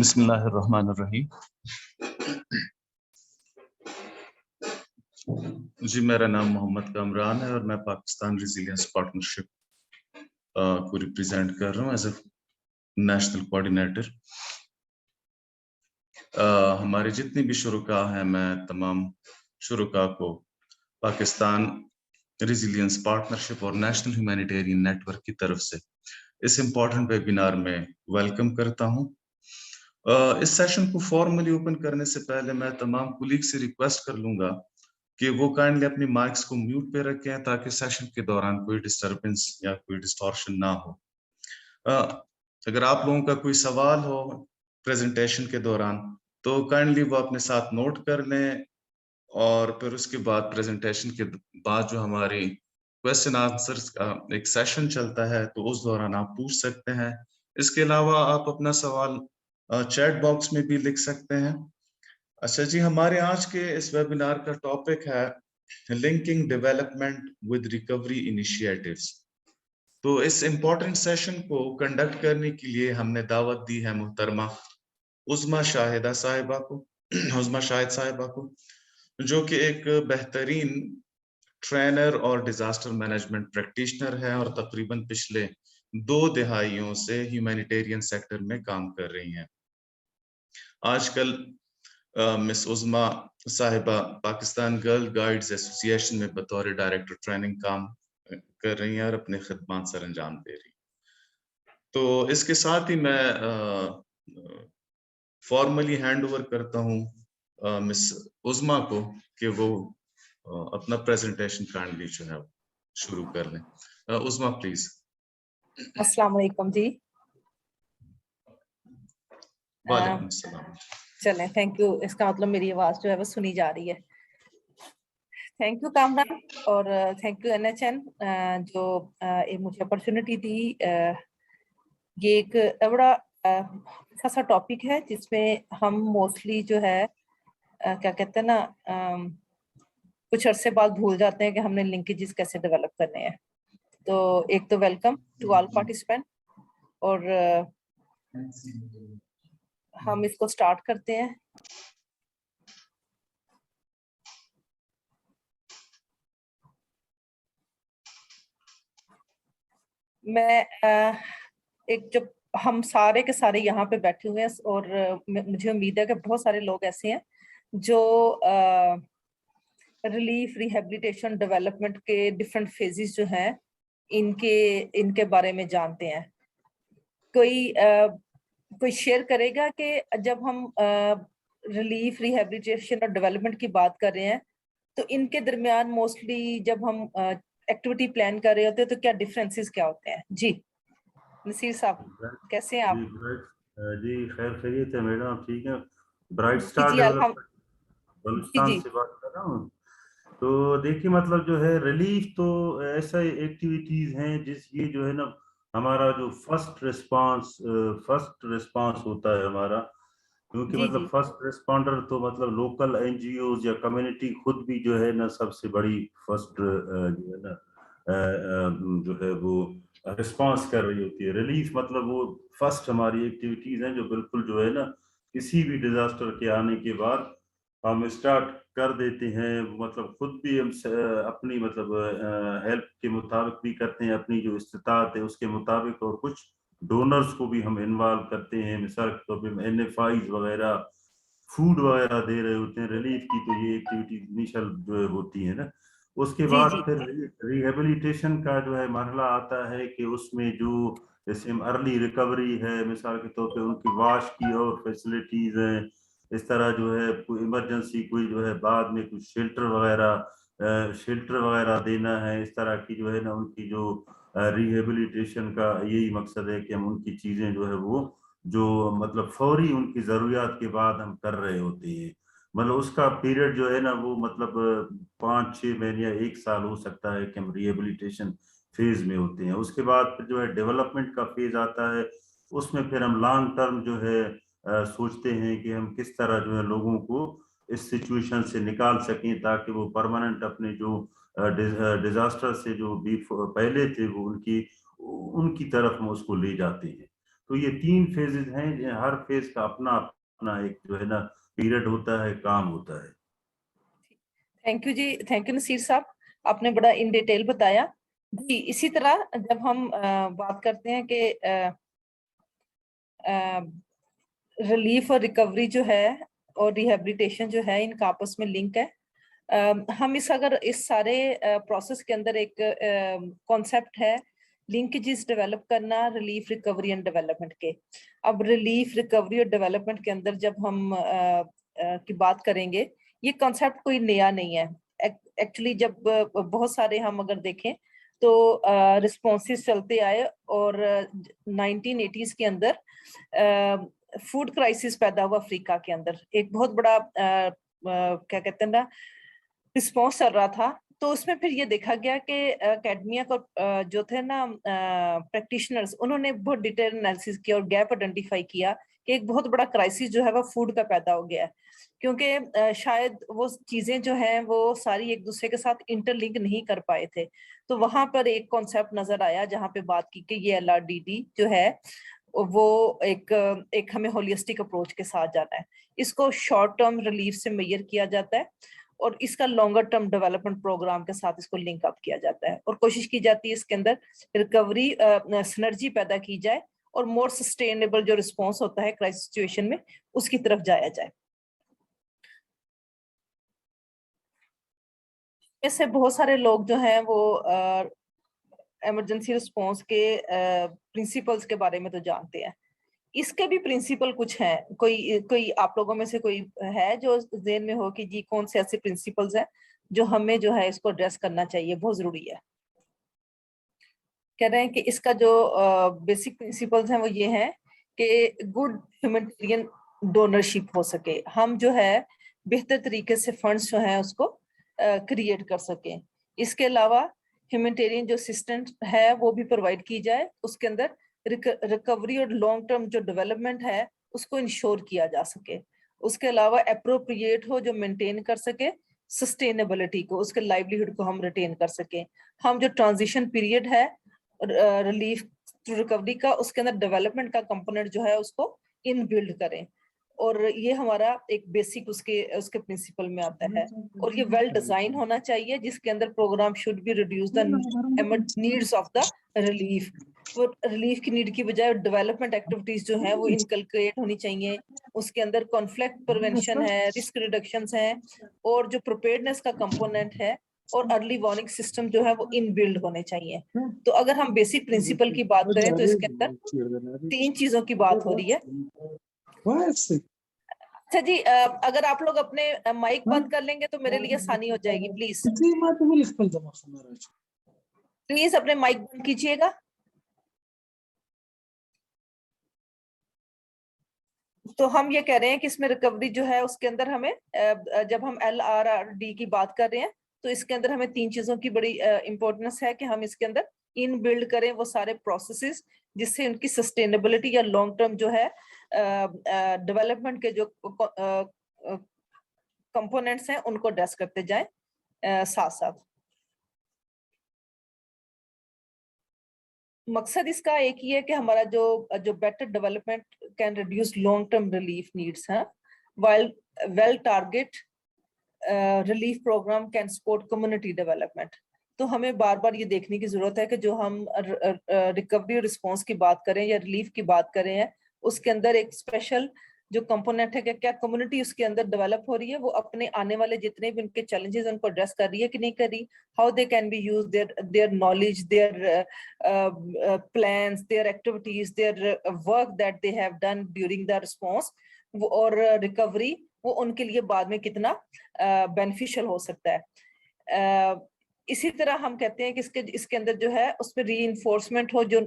बिस्मिल्लाहिर्रहमानिर्रहीम। जी, मेरा नाम मोहम्मद कामरान है और मैं पाकिस्तान रेजिलियंस पार्टनरशिप को रिप्रेजेंट कर रहा हूँ एज ए नेशनल कोऑर्डिनेटर। हमारे जितने भी शुरुका हैं, मैं तमाम शुरुका को पाकिस्तान रेजिलियंस पार्टनरशिप और नेशनल ह्यूमैनिटेरियन नेटवर्क की तरफ से इस इम्पोर्टेंट वेबिनार में वेलकम करता हूँ। इस सेशन को फॉर्मली ओपन करने से पहले मैं तमाम कुलीग से रिक्वेस्ट कर लूंगा कि वो काइंडली अपनी माइक्स को म्यूट पे रखें ताकि सेशन के दौरान कोई डिस्टरबेंस या कोई डिस्टॉर्शन ना हो। अगर आप लोगों का कोई सवाल हो प्रेजेंटेशन के दौरान तो काइंडली वो अपने साथ नोट कर लें, और फिर उसके बाद प्रेजेंटेशन के बाद जो हमारी क्वेश्चन आंसर्स का एक सेशन चलता है तो उस दौरान आप पूछ सकते हैं। इसके अलावा आप अपना सवाल चैट बॉक्स में भी लिख सकते हैं। अच्छा जी, हमारे आज के इस वेबिनार का टॉपिक है linking development with recovery initiatives. तो इस इम्पोर्टेंट सेशन को कंडक्ट करने के लिए हमने दावत दी है मुहतरमा उज़मा शाहिदा साहिबा को उज़मा शाहिद साहिबा को, जो कि एक बेहतरीन ट्रेनर और डिजास्टर मैनेजमेंट प्रैक्टिशनर है और तकरीबन पिछले 2 दहाइयों से ह्यूमैनिटेरियन सेक्टर में काम कर रही हैं। आजकल मिस उज़मा साहिबा पाकिस्तान गर्ल गाइड्स एसोसिएशन में बतौर डायरेक्टर ट्रेनिंग काम कर रही हैं और अपने खिदमत सर अंजाम दे रही हैं। तो इसके साथ ही मैं फॉर्मली हैंड ओवर करता हूँ मिस उज़मा को कि वो अपना प्रेजेंटेशन काइंडली जो है शुरू कर लें। उज़मा प्लीज। अस्सलाम वालेकुम जी। वालेकुम सलाम। चलें, थैंक यू। इसका मतलब मेरी आवाज जो है वो सुनी जा रही है। थैंक यू कामरान और थैंक यू NHN जो मुझे अपॉर्चुनिटी दी। ये एक बड़ा खासा टॉपिक है जिसमें हम मोस्टली जो है क्या कहते हैं ना, कुछ अरसे बाद भूल जाते हैं कि हमने लिंकेजेस कैसे डेवलप करने हैं। तो एक तो वेलकम टू ऑल पार्टिसिपेंट और हम इसको स्टार्ट करते हैं। मैं एक जब हम सारे के सारे यहाँ पे बैठे हुए हैं और मुझे उम्मीद है कि बहुत सारे लोग ऐसे हैं जो रिलीफ, रिहेबिलिटेशन, डेवलपमेंट के डिफरेंट फेजेस जो हैं इनके बारे में जानते हैं। कोई शेयर करेगा कि जब हम रिलीफ, रिहेबिलिटेशन और डेवलपमेंट की बात कर रहे हैं तो इनके दरमियान मोस्टली जब हम एक्टिविटी प्लान कर रहे होते हैं तो क्या डिफरेंसेस क्या होते हैं? जी नसीर साहब, कैसे हैं आप? जी खैर खैरियत है मैडम, आप ठीक हैं? ब्राइट जी स्टार जी डेवलपमेंट जी बलूचिस्तान जी से बात कर रहा हूँ। तो देखिए मतलब जो है रिलीफ तो ऐसा एक्टिविटीज हैं जिस ये जो है ना हमारा जो फर्स्ट रिस्पांस होता है हमारा, क्योंकि जी मतलब जी फर्स्ट रिस्पॉन्डर तो मतलब लोकल NGOs या कम्युनिटी खुद भी जो है ना सबसे बड़ी फर्स्ट जो है ना जो है वो रिस्पांस कर रही होती है। रिलीफ मतलब वो फर्स्ट हमारी एक्टिविटीज हैं जो बिल्कुल जो है ना किसी भी डिजास्टर के आने के बाद हम स्टार्ट कर देते हैं। मतलब खुद भी हम अपनी मतलब हेल्प के मुताबिक भी करते हैं, अपनी जो इस्तिताअत है उसके मुताबिक, और कुछ डोनर्स को भी हम इन्वॉल्व करते हैं। मिसाल के तौर पर NFIs वगैरह फूड वगैरह दे रहे होते हैं रिलीफ की, तो ये एक्टिविटी इनिशियल जो होती है ना। उसके जी बाद जी फिर रिहेबिलिटेशन का जो है मरहला आता है कि उसमें जो जैसे अर्ली रिकवरी है, मिसाल के तौर पे उनकी वाश की और फैसिलिटीज हैं, इस तरह जो है कोई इमरजेंसी कोई जो है बाद में कुछ शेल्टर वगैरह देना है, इस तरह की जो है ना उनकी जो रिहेबिलिटेशन का यही मकसद है कि हम उनकी चीजें जो है वो जो मतलब फौरी उनकी जरूरियात के बाद हम कर रहे होते हैं। मतलब उसका पीरियड जो है ना वो मतलब 5-6 महीने या 1 साल हो सकता है कि हम रिहेबिलिटेशन फेज में होते हैं। उसके बाद फिर जो है डेवलपमेंट का फेज आता है, उसमें फिर हम लॉन्ग टर्म जो है सोचते हैं कि हम किस तरह जो है लोगों को इस सिचुएशन से निकाल सकें ताकि वो परमानेंट अपने जो डिजास्टर से जो भी पहले थे वो उनकी तरफ हम उसको ले जाते हैं। तो ये 3 फेजेज हैं, हर फेज का अपना अपना एक जो है ना पीरियड होता है, काम होता है। Thank you ji, thank you Naseer साहब, आपने बड़ा इन डिटेल बताया जी। इसी तरह जब हम बात करते हैं कि रिलीफ और रिकवरी जो है और रिहेबिलिटेशन जो है, इनका आपस में लिंक है। हम अगर इस सारे प्रोसेस के अंदर एक कॉन्सेप्ट है लिंकेजेस डेवलप करना रिलीफ, रिकवरी एंड डेवलपमेंट के। अब रिलीफ, रिकवरी और डेवलपमेंट के अंदर जब हम की बात करेंगे, ये कॉन्सेप्ट कोई नया नहीं है। एक्चुअली जब बहुत सारे हम अगर देखें तो रिस्पॉन्सेस चलते आए और 1980s के अंदर फूड क्राइसिस पैदा हुआ अफ्रीका के अंदर। एक बहुत बड़ा क्या कहते हैं ना रिस्पॉन्स चल रहा था। तो उसमें फिर ये देखा गया कि एकेडमिया को जो थे ना प्रैक्टिशनर्स, उन्होंने बहुत डिटेल एनालिसिस किया और गैप आइडेंटिफाई किया कि एक बहुत बड़ा क्राइसिस जो है वो फूड का पैदा हो गया है, क्योंकि शायद वो चीजें जो हैं वो सारी एक दूसरे के साथ इंटरलिंक नहीं कर पाए थे। तो वहां पर एक कॉन्सेप्ट नजर आया जहां पे बात की कि ये LRDD जो है वो एक हमें होलिस्टिक अप्रोच के साथ जाना है। इसको शॉर्ट टर्म रिलीफ से मेजर किया जाता है और इसका लॉन्गर टर्म डेवलपमेंट प्रोग्राम के साथ इसको लिंक अप किया जाता है और कोशिश की जाती है इसके अंदर रिकवरी सिनर्जी पैदा की जाए और मोर सस्टेनेबल जो रिस्पॉन्स होता है क्राइसिस सिचुएशन में, उसकी तरफ जाया जाए। इससे बहुत सारे लोग जो हैं वो इमरजेंसी रिस्पॉन्स के प्रिंसिपल्स के बारे में तो जानते हैं। इसके भी प्रिंसिपल कुछ हैं, कोई कोई आप लोगों में से कोई है जो ज़हन में हो कि जी कौन से ऐसे प्रिंसिपल्स हैं जो हमें जो है इसको एड्रेस करना चाहिए, बहुत जरूरी है? कह रहे हैं कि इसका जो बेसिक प्रिंसिपल्स हैं वो ये हैं कि गुड ह्यूमैनिटेरियन डोनरशिप हो सके, हम जो है बेहतर तरीके से फंड्स जो हैं उसको क्रिएट कर सकें। इसके अलावा ह्यूमैनिटेरियन जो असिस्टेंट है वो भी प्रोवाइड की जाए, उसके अंदर रिकवरी और लॉन्ग टर्म जो डेवलपमेंट है उसको इंश्योर किया जा सके। उसके अलावा अप्रोप्रिएट हो जो मेंटेन कर सके सस्टेनेबिलिटी को, उसके लाइवलीहुड को हम रिटेन कर सके। हम जो ट्रांजिशन पीरियड है रिलीफ टू रिकवरी का, उसके अंदर डेवलपमेंट का कंपोनेंट जो है उसको इन बिल्ड करें, और ये हमारा एक बेसिक उसके उसके प्रिंसिपल में आता है। और ये वेल डिजाइन होना चाहिए जिसके अंदर programme should be reduce the needs of the relief. वो रिलीफ की नीड की बजाय डेवलपमेंट एक्टिविटीज जो है वो इनकलकेट होनी चाहिए। उसके अंदर कॉन्फ्लिक्ट प्रिवेंशन है, रिस्क रिडक्शन है, और जो प्रिपेयर्डनेस का कंपोनेंट है और अर्ली वार्निंग सिस्टम जो है वो इन बिल्ड होने चाहिए। तो अगर हम बेसिक प्रिंसिपल की बात करें तो इसके अंदर 3 चीजों की बात हो रही है। अच्छा जी, अगर आप लोग अपने माइक बंद कर लेंगे तो मेरे लिए आसानी हो जाएगी। प्लीज प्लीज अपने माइक बंद कीजिएगा। तो हम ये कह रहे हैं कि इसमें रिकवरी जो है उसके अंदर हमें जब हम LRRD की बात कर रहे हैं तो इसके अंदर हमें 3 चीजों की बड़ी इंपॉर्टेंस है कि हम इसके अंदर इन बिल्ड करें वो सारे प्रोसेसेस जिससे उनकी सस्टेनेबिलिटी या लॉन्ग टर्म जो है डेवलपमेंट के जो कंपोनेंट्स हैं उनको एड्रेस करते जाएं साथ साथ। मकसद इसका एक ही है कि हमारा जो जो better development can reduce long term relief needs है, while well target relief program can support community development. तो हमें बार बार ये देखने की जरूरत है कि जो हम रिकवरी रिस्पॉन्स की बात करें या रिलीफ की बात करें हैं उसके अंदर एक स्पेशल जो कंपोनेंट है कि क्या कम्युनिटी उसके अंदर डेवलप हो रही है, वो अपने आने वाले जितने भी उनके चैलेंजेस उनको एड्रेस कर रही है कि नहीं कर रही, how they can be use their knowledge, their plans, their activities, their work that they have done during the response और रिकवरी, वो उनके लिए बाद में कितना बेनिफिशियल हो सकता है। इसी तरह हम कहते हैं कि इसके अंदर जो है उसमें रीइंफोर्समेंट हो जो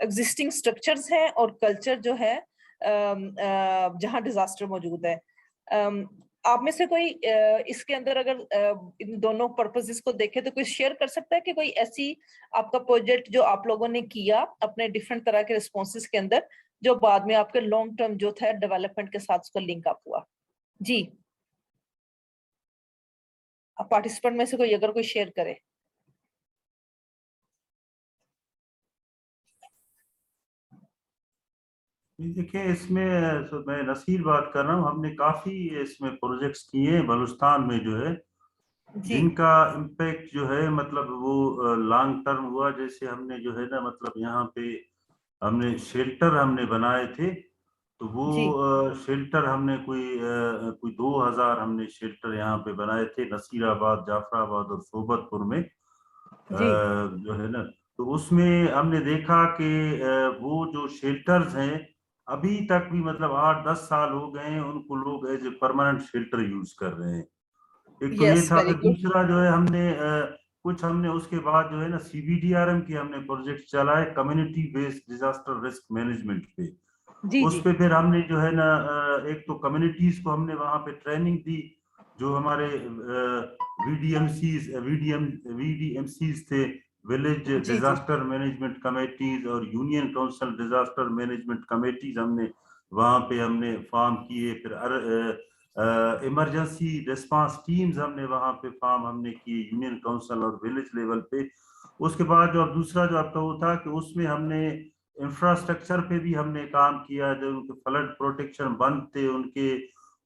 एग्जिस्टिंग स्ट्रक्चर्स हैं और कल्चर जो है जहां डिजास्टर मौजूद है। आप में से कोई इसके अंदर अगर इन दोनों पर्पसेस को देखे तो कोई शेयर कर सकता है कि कोई ऐसी आपका प्रोजेक्ट जो आप लोगों ने किया अपने डिफरेंट तरह के रिस्पॉन्सेस के अंदर जो बाद में आपके लॉन्ग टर्म जो था डेवलपमेंट के साथ उसका लिंक अप हुआ? जी, पार्टिसिपेंट में से कोई अगर कोई शेयर करे। देखिए इसमें तो मैं नसीर बात कर रहा हूँ, हमने काफी इसमें प्रोजेक्ट्स किए हैं बलूचिस्तान में जो है, जी जिनका इम्पैक्ट जो है मतलब वो लॉन्ग टर्म हुआ। जैसे हमने जो है ना मतलब यहाँ पे हमने शेल्टर हमने बनाए थे, तो जी वो शेल्टर हमने कोई 2000 हमने शेल्टर यहाँ पे बनाए थे, नसीराबाद, जाफराबाद और सोबतपुर में जी जो है ना। तो उसमें हमने देखा कि वो जो शेल्टर्स हैं अभी तक भी मतलब 8-10 साल हो गए हैं, उनको लोग as a permanent shelter use कर रहे हैं। एक तो ये यस था, वेरी फिर गुड दूसरा जो है हमने कुछ हमने उसके बाद जो है ना CBDRM की हमने प्रोजेक्ट चलाए, community based disaster risk management पे। जी उस जी पे फिर हमने जो है ना एक तो कम्युनिटीज को हमने वहां पे ट्रेनिंग दी, जो हमारे VDMCs थे, विलेज जी जी डिजास्टर मैनेजमेंट कमेटीज और union council disaster management committees हमने वहां पे हमने फॉर्म किए। फिर इमरजेंसी रिस्पांस टीम्स हमने वहां पे फॉर्म हमने किए यूनियन काउंसिल और विलेज लेवल पे। उसके बाद जो दूसरा जो आपका वो था कि उसमें हमने इंफ्रास्ट्रक्चर पे भी हमने काम किया, जो उनके फ्लड प्रोटेक्शन बंद थे, उनके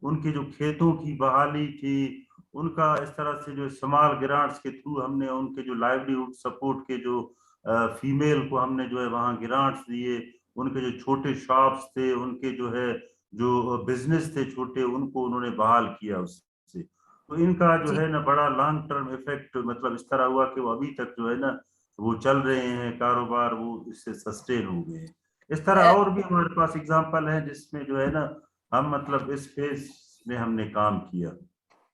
उनके जो खेतों की बहाली थी, उनका इस तरह से जो स्मॉल ग्रांट्स के थ्रू हमने उनके जो लाइवलीहुड सपोर्ट के जो फीमेल को हमने जो है वहाँ ग्रांट्स दिए, उनके जो छोटे शॉप्स थे, उनके जो है जो बिजनेस थे छोटे, उनको उन्होंने बहाल किया उससे। तो इनका जो जी है ना बड़ा लॉन्ग टर्म इफेक्ट मतलब इस तरह हुआ कि वो अभी तक जो है ना वो चल रहे हैं कारोबार, वो इससे सस्टेन हो गए हैं। इस तरह और भी हमारे पास एग्जांपल है जिसमें जो है ना हम मतलब इस फेज में हमने काम किया।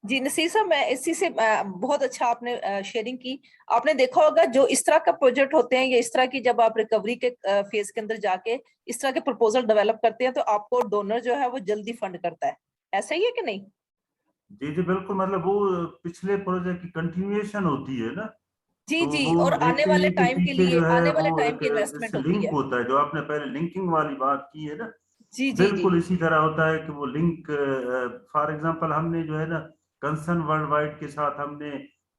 जी नसीर साहब, मैं इसी से बहुत अच्छा आपने शेयरिंग की। आपने देखा होगा जो इस तरह का प्रोजेक्ट होते हैं या इस तरह की जब आप रिकवरी के फेज के अंदर जाके इस तरह के प्रपोजल डेवलप करते हैं तो आपको डोनर जो है वो जल्दी फंड करता है, ऐसा ही है कि नहीं? जी जी बिल्कुल, मतलब वो पिछले प्रोजेक्ट की कंटिन्यूएशन होती है ना, जी तो जी, वो और आने देखते वाले हैं कि टाइम के पीछे लिए जो है आने वो वाले टाइम एक की इन्वेस्टमेंट इससे होती लिंक है। होता है, जो आपने पहले लिंकिंग वाली बात की है ना, जी जी जी बिल्कुल इसी तरह होता है कि वो लिंक। फॉर एग्जांपल हमने जो है ना कंसर्न वर्ल्ड वाइड के साथ हमने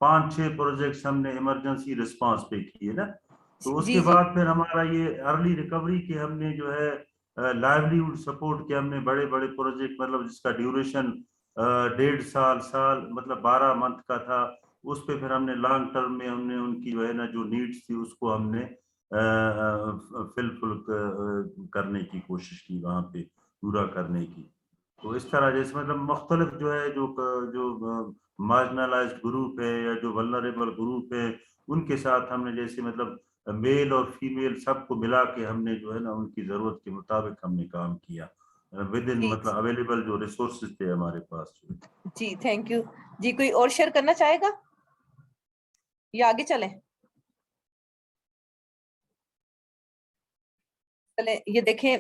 5-6 प्रोजेक्ट्स हमने इमरजेंसी रिस्पांस पे किए ना। तो जी उसके जी बाद फिर हमारा ये अर्ली रिकवरी के हमने जो है लाइवलीहुड सपोर्ट के हमने बड़े बड़े प्रोजेक्ट मतलब जिसका ड्यूरेशन 1.5 साल साल मतलब 12 मंथ का था। उस पे फिर हमने लॉन्ग टर्म में हमने उनकी जो है ना जो नीड्स थी उसको हमने फिलफुल करने की कोशिश की, वहां पे पूरा करने की। तो इस तरह जैसे मतलब मुख्तलिफ जो है जो मार्जिनलाइज्ड ग्रुप है या जो वल्नरेबल ग्रुप है, उनके साथ हमने जैसे मतलब मेल और फीमेल सबको मिला के हमने जो है ना उनकी जरूरत के मुताबिक हमने काम किया विद इन जी मतलब अवेलेबल जो रिसोर्सेज थे हमारे पास। जी थैंक यू। जी कोई और शेयर करना चाहेगा या आगे चलें? चले ये देखें,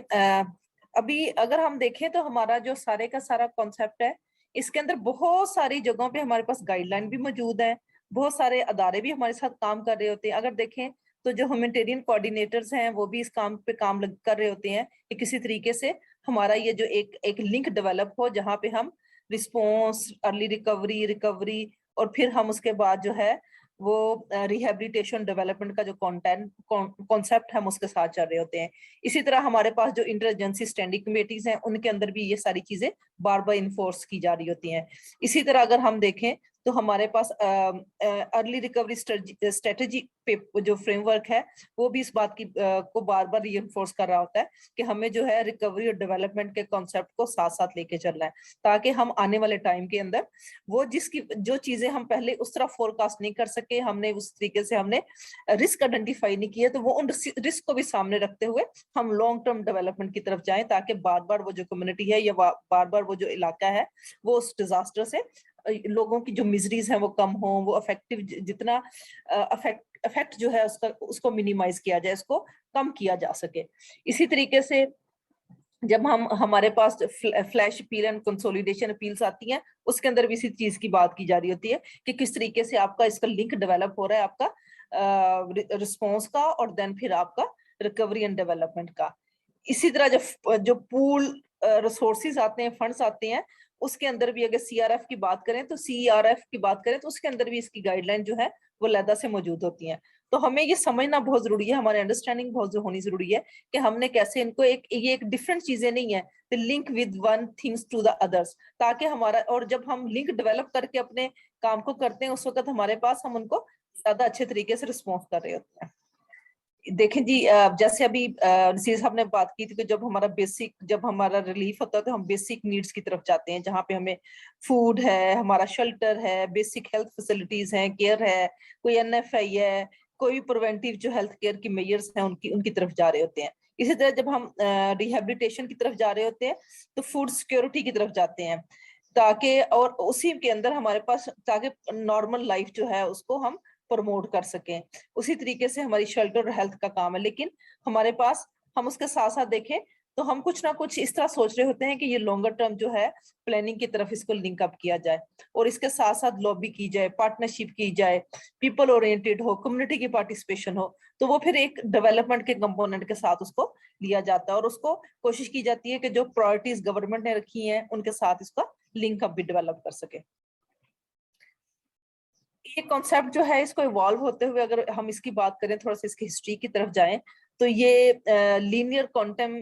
अभी अगर हम देखें तो हमारा जो सारे का सारा कॉन्सेप्ट है, इसके अंदर बहुत सारी जगहों पे हमारे पास गाइडलाइन भी मौजूद है, बहुत सारे अदारे भी हमारे साथ काम कर रहे होते हैं। अगर देखें तो जो ह्यूमैनिटेरियन कोऑर्डिनेटर्स हैं वो भी इस काम पे कर रहे होते हैं कि किसी तरीके से हमारा ये जो एक एक लिंक डेवलप हो जहाँ पे हम रिस्पॉन्स, अर्ली रिकवरी, रिकवरी और फिर हम उसके बाद जो है वो रिहेबिलिटेशन डेवलपमेंट का जो कॉन्सेप्ट हम उसके साथ चल रहे होते हैं। इसी तरह हमारे पास जो इंटर एजेंसी स्टैंडिंग कमेटीज हैं उनके अंदर भी ये सारी चीजें बार बार इन्फोर्स की जा रही होती हैं। इसी तरह अगर हम देखें तो हमारे पास अर्ली रिकवरी स्ट्रेटेजी पे जो फ्रेमवर्क है वो भी इस बात की को बार बार रीइंफोर्स कर रहा होता है कि हमें जो है रिकवरी और डेवलपमेंट के कॉन्सेप्ट को साथ साथ लेके चलना है, ताकि हम आने वाले टाइम के अंदर वो जिसकी जो चीजें हम पहले उस तरह फोरकास्ट नहीं कर सके, हमने उस तरीके से हमने रिस्क आइडेंटिफाई नहीं किए, तो वो उन रिस्क को भी सामने रखते हुए हम लॉन्ग टर्म डेवलपमेंट की तरफ जाएं, ताकि बार बार वो जो कम्युनिटी है या बार बार वो जो इलाका है वो उस डिजास्टर से लोगों की जो मिजरीज है वो कम हो, वो अफेक्टिव जितना अफेक्ट जो है उसका उसको मिनिमाइज किया जाए, उसको कम किया जा सके। इसी तरीके से जब हम हमारे पास flash appeal and consolidation appeals आती हैं उसके अंदर भी इसी चीज की बात की जा रही होती है कि किस तरीके से आपका इसका लिंक डेवलप हो रहा है आपका रिस्पॉन्स का और देन फिर आपका रिकवरी एंड डेवलपमेंट का। इसी तरह जो जो पूल रिसोर्सेज आते हैं, फंड्स आते हैं, उसके अंदर भी अगर सीआरएफ की बात करें तो सीआरएफ की बात करें तो उसके अंदर भी इसकी गाइडलाइन जो है वो लैदा से मौजूद होती हैं। तो हमें ये समझना बहुत जरूरी है, हमारी अंडरस्टैंडिंग बहुत होनी जरूरी है कि हमने कैसे इनको ये एक डिफरेंट चीजें नहीं है, the link with one things to the others, ताकि हमारा, और जब हम लिंक डेवलप करके अपने काम को करते हैं उस वक्त हमारे पास हम उनको ज्यादा अच्छे तरीके से रिस्पॉन्स कर रहे होते हैं। देखें जी, जैसे अभी नसीर साहब ने बात की थी कि जब हमारा रिलीफ होता है तो हम बेसिक नीड्स की तरफ जाते हैं, जहाँ पे हमें फूड है, हमारा शेल्टर है, बेसिक हेल्थ फैसिलिटीज हैं, केयर है, कोई NFI है, कोई प्रिवेंटिव जो हेल्थ केयर की मेजर्स हैं उनकी तरफ जा रहे होते हैं। इसी तरह जब हम रिहेबिलिटेशन की तरफ जा रहे होते हैं तो फूड सिक्योरिटी की तरफ जाते हैं, ताकि और उसी के अंदर हमारे पास ताकि नॉर्मल लाइफ जो है उसको हम प्रमोट कर सकें। उसी तरीके से हमारी शेल्टर और हेल्थ का काम है, लेकिन हमारे पास हम उसके साथ साथ देखें तो हम कुछ ना कुछ इस तरह सोच रहे होते हैं कि ये लॉन्गर टर्म जो है प्लानिंग की तरफ इसको लिंक अप किया जाए और इसके साथ साथ लॉबी की जाए, पार्टनरशिप की जाए, पीपल ओरिएंटेड हो, कम्युनिटी की पार्टिसिपेशन हो, तो वो फिर एक डेवलपमेंट के कंपोनेंट के साथ उसको लिया जाता है और उसको कोशिश की जाती है कि जो प्रायोरिटीज गवर्नमेंट ने रखी हैं उनके साथ इसका लिंक अप भी डेवलप कर सके। ये कॉन्सेप्ट जो है इसको इवॉल्व होते हुए अगर हम इसकी बात करें, थोड़ा सा इसकी हिस्ट्री की तरफ जाएं, तो ये लीनियर क्वांटम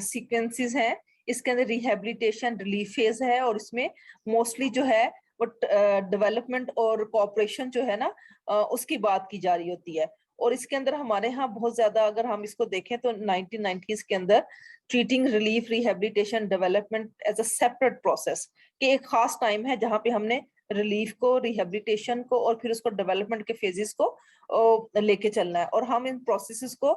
सीक्वेंसेस हैं। इसके अंदर रिहेबिलिटेशन रिलीफ फेज है और इसमें मोस्टली जो है वो डेवलपमेंट और कोऑपरेशन जो है ना उसकी बात की जा रही होती है। और इसके अंदर हमारे यहाँ बहुत ज्यादा अगर हम इसको देखें तो 1990s के अंदर treating relief rehabilitation development as a separate process के एक खास टाइम है जहाँ पे हमने रिलीफ को, रिहेबिलिटेशन को और फिर उसको डेवलपमेंट के फेजेस को लेके चलना है। और हम इन प्रोसेसेस को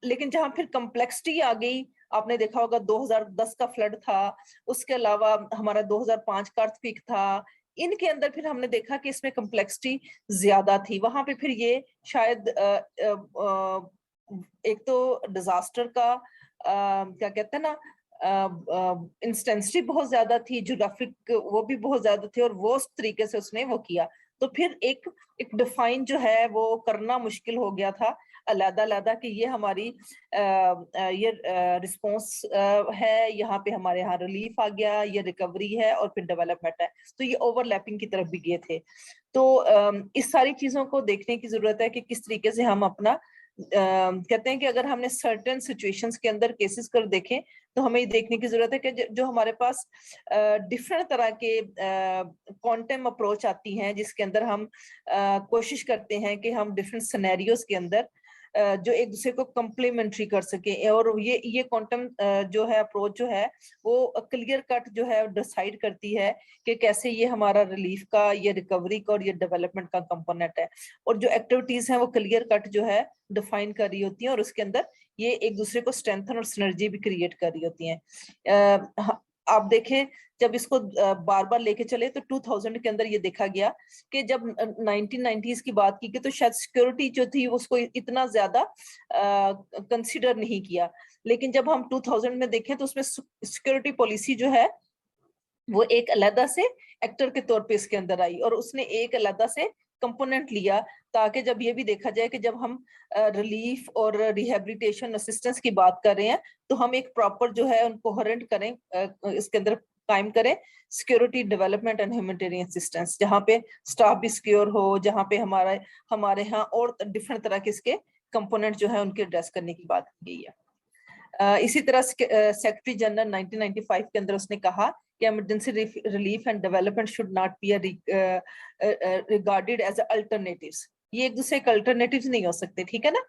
लेकिन जहां फिर कम्प्लेक्सिटी आ गई, आपने देखा होगा 2010 का फ्लड था, उसके अलावा हमारा 2005 का अर्थक्वेक था, इनके अंदर फिर हमने देखा कि इसमें कम्प्लेक्सिटी ज्यादा थी। वहां पे फिर ये शायद एक तो डिजास्टर का क्या कहते हैं ना इंस्टेंसिटी बहुत ज्यादा थी, ज्योग्राफिक वो भी बहुत ज्यादा थे और वो उस तरीके से उसने वो किया, तो फिर एक डिफाइन जो है वो करना मुश्किल हो गया था अलग-अलग कि ये हमारी ये रिस्पॉन्स है, यहाँ पे हमारे यहाँ रिलीफ आ गया, ये रिकवरी है और फिर डेवलपमेंट है, तो ये ओवरलैपिंग की तरफ भी गए थे। तो इस सारी चीजों को देखने की जरूरत है कि किस तरीके से हम अपना कहते हैं कि अगर हमने सर्टेन सिचुएशंस के अंदर केसेस कर देखें तो हमें ये देखने की जरूरत है कि जो हमारे पास डिफरेंट तरह के क्वांटम अप्रोच आती हैं जिसके अंदर हम कोशिश करते हैं कि हम डिफरेंट सिनेरियोज के अंदर जो एक दूसरे को कम्प्लीमेंट्री कर सके। और ये क्वांटम जो है अप्रोच जो है वो क्लियर कट जो है डिसाइड करती है कि कैसे ये हमारा रिलीफ का, ये रिकवरी का और ये डेवलपमेंट का कंपोनेंट है, और जो एक्टिविटीज हैं वो क्लियर कट जो है डिफाइन कर रही होती हैं और उसके अंदर ये एक दूसरे को स्ट्रेंथन और सिनर्जी भी क्रिएट कर रही होती हैं। आप देखें जब इसको बार बार लेके चले तो 2000 के अंदर ये देखा गया कि जब 1990s की बात की तो शायद सिक्योरिटी जो थी उसको इतना ज्यादा कंसीडर नहीं किया, लेकिन जब हम 2000 में देखें तो उसमें सिक्योरिटी पॉलिसी जो है वो एक अलग से एक्टर के तौर पे इसके अंदर आई और उसने एक अलग से कंपोनेंट लिया, ताकि जब ये भी देखा जाए कि जब हम रिलीफ और रिहेबिलिटेशन असिस्टेंस की बात कर रहे हैं तो हम एक प्रॉपर जो है उनको कोहेरेंट करें, इसके अंदर कायम करें security development and humanitarian assistance, जहाँ पे स्टाफ भी सिक्योर हो, जहाँ पे हमारे यहाँ और डिफरेंट तरह के इसके कंपोनेंट जो है उनके एड्रेस करने की बात की गई है। इसी तरह सेक्रेटरी जनरल 1995 के अंदर उसने कहा कि emergency relief and development should not be regarded as alternatives, ये एक दूसरे के अल्टरनेटिव्स नहीं हो सकते, ठीक है ना।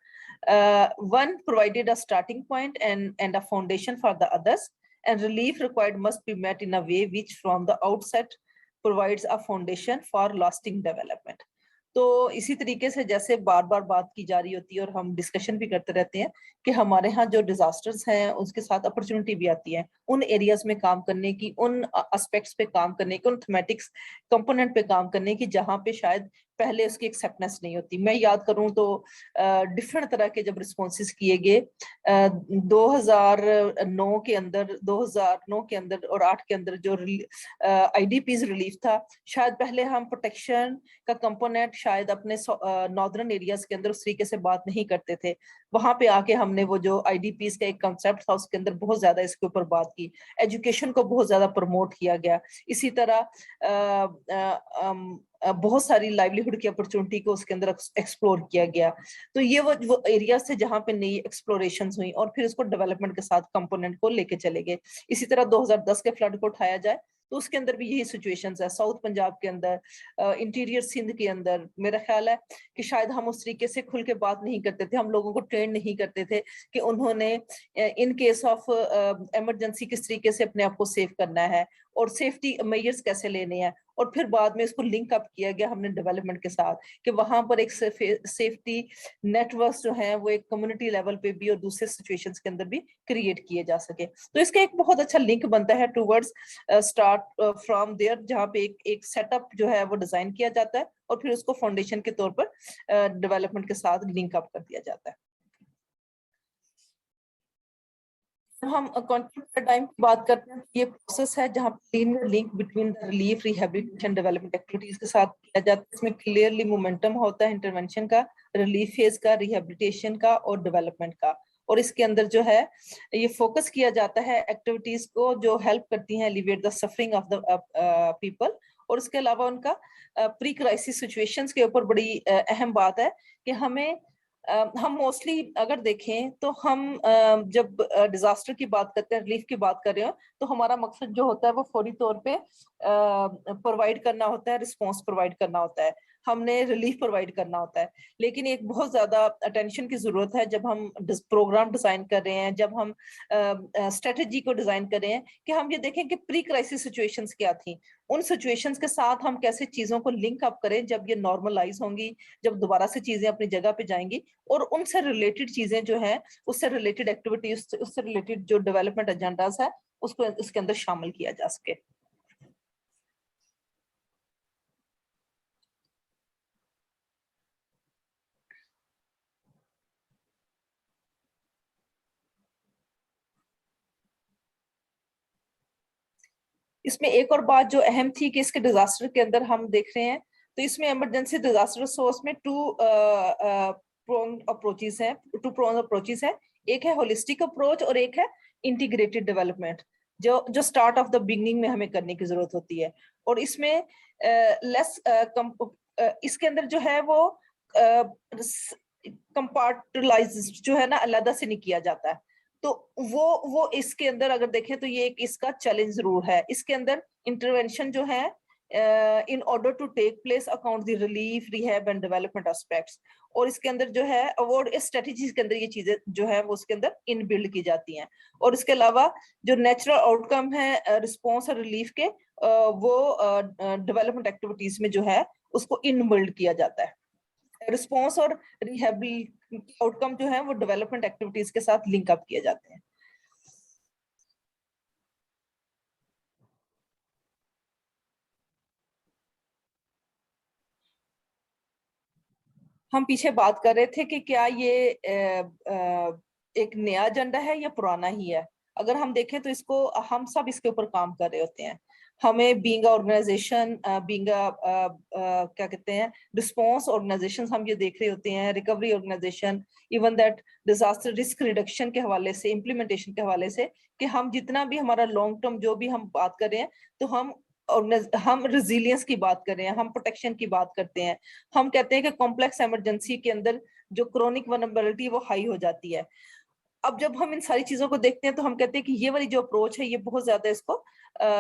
One provided a starting point and a foundation for the others and relief required must be met in a way which from the outset provides a foundation for lasting development। तो इसी तरीके से जैसे बार बार बात की जा रही होती है और हम डिस्कशन भी करते रहते हैं कि हमारे यहाँ जो डिजास्टर्स हैं उसके साथ अपॉर्चुनिटी भी आती है उन एरियाज में काम करने की, उन एस्पेक्ट्स पे काम करने की, उन थीमेटिक्स कंपोनेंट पे काम करने की जहाँ पे शायद पहले उसकी एक्सेप्टेंस नहीं होती। मैं याद करूं तो डिफरेंट तरह के जब रिस्पॉन्सेज किए गए 2009 के अंदर और 8 के अंदर जो IDPs रिलीफ था, शायद पहले हम प्रोटेक्शन का कंपोनेंट शायद अपने नॉर्दर्न एरियाज के अंदर उस तरीके से बात नहीं करते थे, वहां पे आके हमने वो जो IDPs का एक कंसेप्ट था उसके अंदर बहुत ज्यादा इसके ऊपर बात की, एजुकेशन को बहुत ज्यादा प्रमोट किया गया। इसी तरह बहुत सारी लाइवलीहुड की अपॉर्चुनिटी को उसके अंदर एक्सप्लोर किया गया। तो ये वो एरियाज थे जहाँ पे नई एक्सप्लोरेशंस हुई और फिर इसको डेवलपमेंट के साथ कंपोनेंट को लेके चले गए। इसी तरह 2010 के फ्लड को उठाया जाए तो उसके अंदर भी यही सिचुएशंस है। साउथ पंजाब के अंदर, इंटीरियर सिंध के अंदर मेरा ख्याल है कि शायद हम उस तरीके से खुल के बात नहीं करते थे, हम लोगों को ट्रेन नहीं करते थे कि उन्होंने इन केस ऑफ इमरजेंसी किस तरीके से अपने आप को सेव करना है और सेफ्टी मेजर्स कैसे लेने हैं। और फिर बाद में इसको लिंक अप किया गया हमने डेवलपमेंट के साथ कि वहां पर एक सेफ्टी नेटवर्क जो है वो एक कम्युनिटी लेवल पे भी और दूसरे सिचुएशंस के अंदर भी क्रिएट किए जा सके। तो इसका एक बहुत अच्छा लिंक बनता है टूवर्ड्स स्टार्ट फ्रॉम देयर, जहाँ पे एक सेटअप जो है वो डिजाइन किया जाता है और फिर उसको फाउंडेशन के तौर पर डेवलपमेंट के साथ लिंक अप कर दिया जाता है। हम कंट्रीब्यूटर टाइम की बात करते हैं, ये प्रोसेस है जहां linear link between the relief, rehabilitation, development activities के साथ किया जाता है। इसमें क्लियरली मोमेंटम होता है इंटरवेंशन का, रिलीफ फेज का, रिहैबिलिटेशन का और डेवलपमेंट का। और इसके अंदर जो है ये फोकस किया जाता है एक्टिविटीज को जो हेल्प करती हैं elevate the suffering of the people. और उसके अलावा उनका प्री क्राइसिस सिचुएशंस के ऊपर बड़ी अहम बात है कि हमें हम मोस्टली अगर देखें तो हम जब डिजास्टर की बात करते हैं, रिलीफ की बात कर रहे हो, तो हमारा मकसद जो होता है वो फौरी तौर पे प्रोवाइड करना होता है, रिस्पांस प्रोवाइड करना होता है, हमने रिलीफ प्रोवाइड करना होता है। लेकिन एक बहुत ज्यादा अटेंशन की जरूरत है जब हम प्रोग्राम डिजाइन कर रहे हैं, जब हम स्ट्रेटेजी को डिजाइन कर रहे हैं, कि हम ये देखें कि प्री क्राइसिस सिचुएशंस क्या थी, उन सिचुएशंस के साथ हम कैसे चीजों को लिंक अप करें जब ये नॉर्मलाइज होंगी, जब दोबारा से चीजें अपनी जगह पे जाएंगी, और उनसे रिलेटेड चीजें जो है, उससे रिलेटेड एक्टिविटीज, उससे रिलेटेड जो डेवलपमेंट एजेंडास है उसको इसके अंदर शामिल किया जा सके। इसमें एक और बात जो अहम थी कि इसके डिजास्टर के अंदर हम देख रहे हैं तो इसमें इमरजेंसी डिजास्टर सोर्स में टू प्रोंग अप्रोचेस है। एक है होलिस्टिक अप्रोच और एक है इंटीग्रेटेड डेवलपमेंट, जो स्टार्ट ऑफ द बिगनिंग में हमें करने की जरूरत होती है। और इसमें इसके अंदर जो है वो कंपार्टलाइज जो है ना, अलग से नहीं किया जाता है। तो वो इसके अंदर अगर देखें तो ये एक इसका चैलेंज जरूर है। इसके अंदर इंटरवेंशन जो है in order to take place account the relief, rehab and development aspects, और इसके अंदर जो है अवार्ड स्ट्रेटजीज के अंदर ये चीजें जो है वो उसके अंदर इन बिल्ड की जाती हैं। और इसके अलावा जो नेचुरल आउटकम है रिस्पॉन्स और रिलीफ के, वो डेवलपमेंट एक्टिविटीज में जो है उसको इन बिल्ड किया जाता है। रिस्पॉन्स और रिहैबिलिटी आउटकम जो है वो डेवलपमेंट एक्टिविटीज के साथ लिंक अप किए जाते हैं। हम पीछे बात कर रहे थे कि क्या ये एक नया एजेंडा है या पुराना ही है। अगर हम देखें तो इसको हम सब इसके ऊपर काम कर रहे होते हैं। हमें बीइंग ऑर्गेनाइजेशन, बीइंग क्या कहते हैं, रिस्पांस ऑर्गेनाइजेशन, हम ये देख रहे होते हैं, recovery organisation, even that disaster risk reduction के हवाले से, इम्प्लीमेंटेशन के हवाले से, कि हम जितना भी हमारा लॉन्ग टर्म जो भी हम बात कर रहे हैं, तो हम रेजिलियंस की बात कर रहे हैं, हम प्रोटेक्शन की बात करते हैं। हम कहते हैं कि कॉम्प्लेक्स इमरजेंसी के अंदर जो क्रोनिक वल्नरेबिलिटी वो हाई हो जाती है। अब जब हम इन सारी चीजों को देखते हैं तो हम कहते हैं कि ये वाली जो अप्रोच है ये बहुत ज्यादा इसको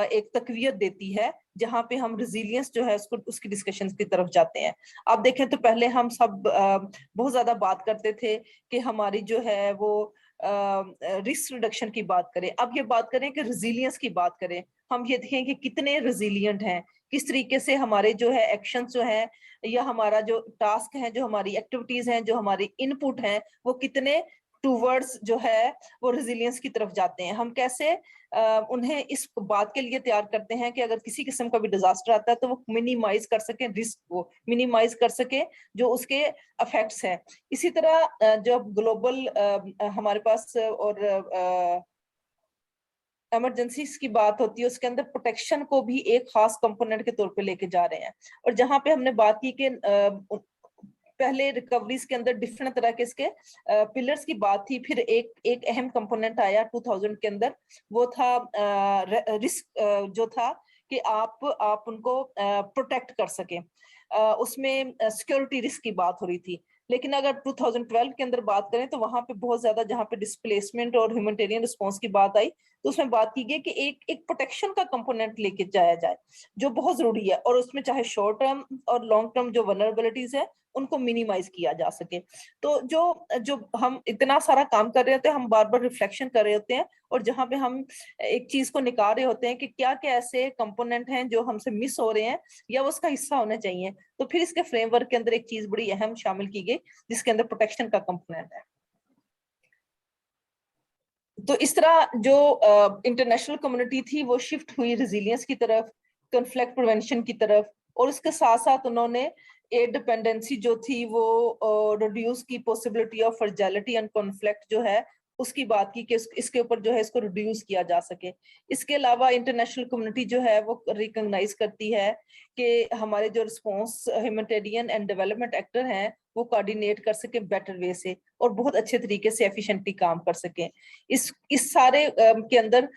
एक तकवीयत देती है, जहां पे हम रेजिलियंस जो है उसको उसकी डिस्कशन की तरफ जाते हैं। आप देखें तो पहले हम सब बहुत ज्यादा बात करते थे कि हमारी जो है वो रिस्क रिडक्शन की बात करें, अब ये बात करें कि रेजिलियंस की बात करें। हम ये देखें कि कितने रेजिलियंट हैं, किस तरीके से हमारे जो है एक्शंस जो है, या हमारा जो टास्क है, जो हमारी एक्टिविटीज हैं, जो हमारी इनपुट हैं, वो कितने टूवर्ड्स जो है वो रेजिलियंस की तरफ जाते हैं। हम कैसे उन्हें इस बात के लिए तैयार करते हैं कि अगर किसी किस्म का भी डिजास्टर आता है तो वो मिनिमाइज कर सके, रिस्क को मिनिमाइज कर सके जो उसके इफेक्ट्स हैं। इसी तरह जब ग्लोबल हमारे पास और इमरजेंसीज की बात होती है, उसके अंदर प्रोटेक्शन को भी एक खास कंपोनेंट के तौर पे लेके जा रहे हैं। और जहां पे हमने बात की कि पहले रिकवरीज के अंदर डिफरेंट तरह के इसके पिलर्स की बात थी, फिर एक अहम कंपोनेंट आया 2000 के अंदर, वो था रिस्क जो था कि आप उनको प्रोटेक्ट कर सके। उसमें सिक्योरिटी रिस्क की बात हो रही थी। लेकिन अगर 2012 के अंदर बात करें तो वहां पे बहुत ज्यादा, जहां पे डिस्प्लेसमेंट और ह्यूमैनिटेरियन रिस्पांस की बात आई, तो उसमें बात की गई कि एक प्रोटेक्शन का कंपोनेंट लेके जाया जाए जो बहुत जरूरी है, और उसमें चाहे शॉर्ट टर्म और लॉन्ग टर्म जो वल्नरेबिलिटीज है उनको मिनिमाइज किया जा सके। तो जो जो हम इतना सारा काम कर रहे होते हैं, हम बार बार रिफ्लेक्शन कर रहे होते हैं, और जहां पे हम एक चीज को निकाल रहे होते हैं कि क्या क्या ऐसे कंपोनेंट हैं जो हमसे मिस हो रहे हैं या वो उसका हिस्सा होना चाहिए, तो फिर इसके फ्रेमवर्क के अंदर एक चीज बड़ी अहम शामिल की गई जिसके अंदर प्रोटेक्शन का कंपोनेंट है। तो इस तरह जो इंटरनेशनल कम्युनिटी थी वो शिफ्ट हुई रेजिलियंस की तरफ, कॉन्फ्लिक्ट प्रिवेंशन की तरफ, और उसके साथ साथ उन्होंने एड डिपेंडेंसी जो थी वो रिड्यूस की, पॉसिबिलिटी ऑफ फ्रैजिलिटी एंड कॉन्फ्लिक्ट जो है उसकी बात की कि इसके ऊपर जो है इसको रिड्यूस किया जा सके। इसके अलावा इंटरनेशनल कम्युनिटी जो है वो रिकॉग्नाइज करती है कि हमारे जो response humanitarian and development actor हैं वो कोऑर्डिनेट कर सके बेटर वे से और बहुत अच्छे तरीके से एफिशिएंटली काम कर सकें। इस सारे के अंदर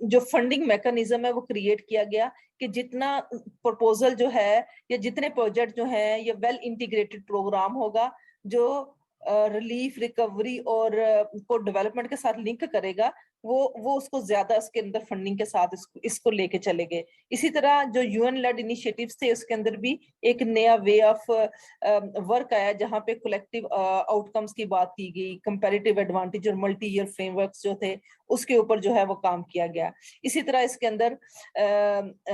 जो फंडिंग मैकेनिज्म है वो क्रिएट किया गया कि जितना प्रपोजल जो है या जितने प्रोजेक्ट जो हैं ये वेल इंटीग्रेटेड प्रोग्राम होगा जो रिलीफ, रिकवरी और को डेवलपमेंट के साथ लिंक करेगा, वो उसको ज्यादा इसके अंदर फंडिंग के साथ इसको लेके चले गए। इसी तरह जो यूएन लेड इनिशिएटिव्स थे उसके अंदर भी एक नया वे ऑफ वर्क आया जहां पे कलेक्टिव आउटकम्स की बात की गई, कंपैरेटिव एडवांटेज और मल्टी ईयर फ्रेमवर्क्स जो थे उसके ऊपर जो है वो काम किया गया। इसी तरह इसके अंदर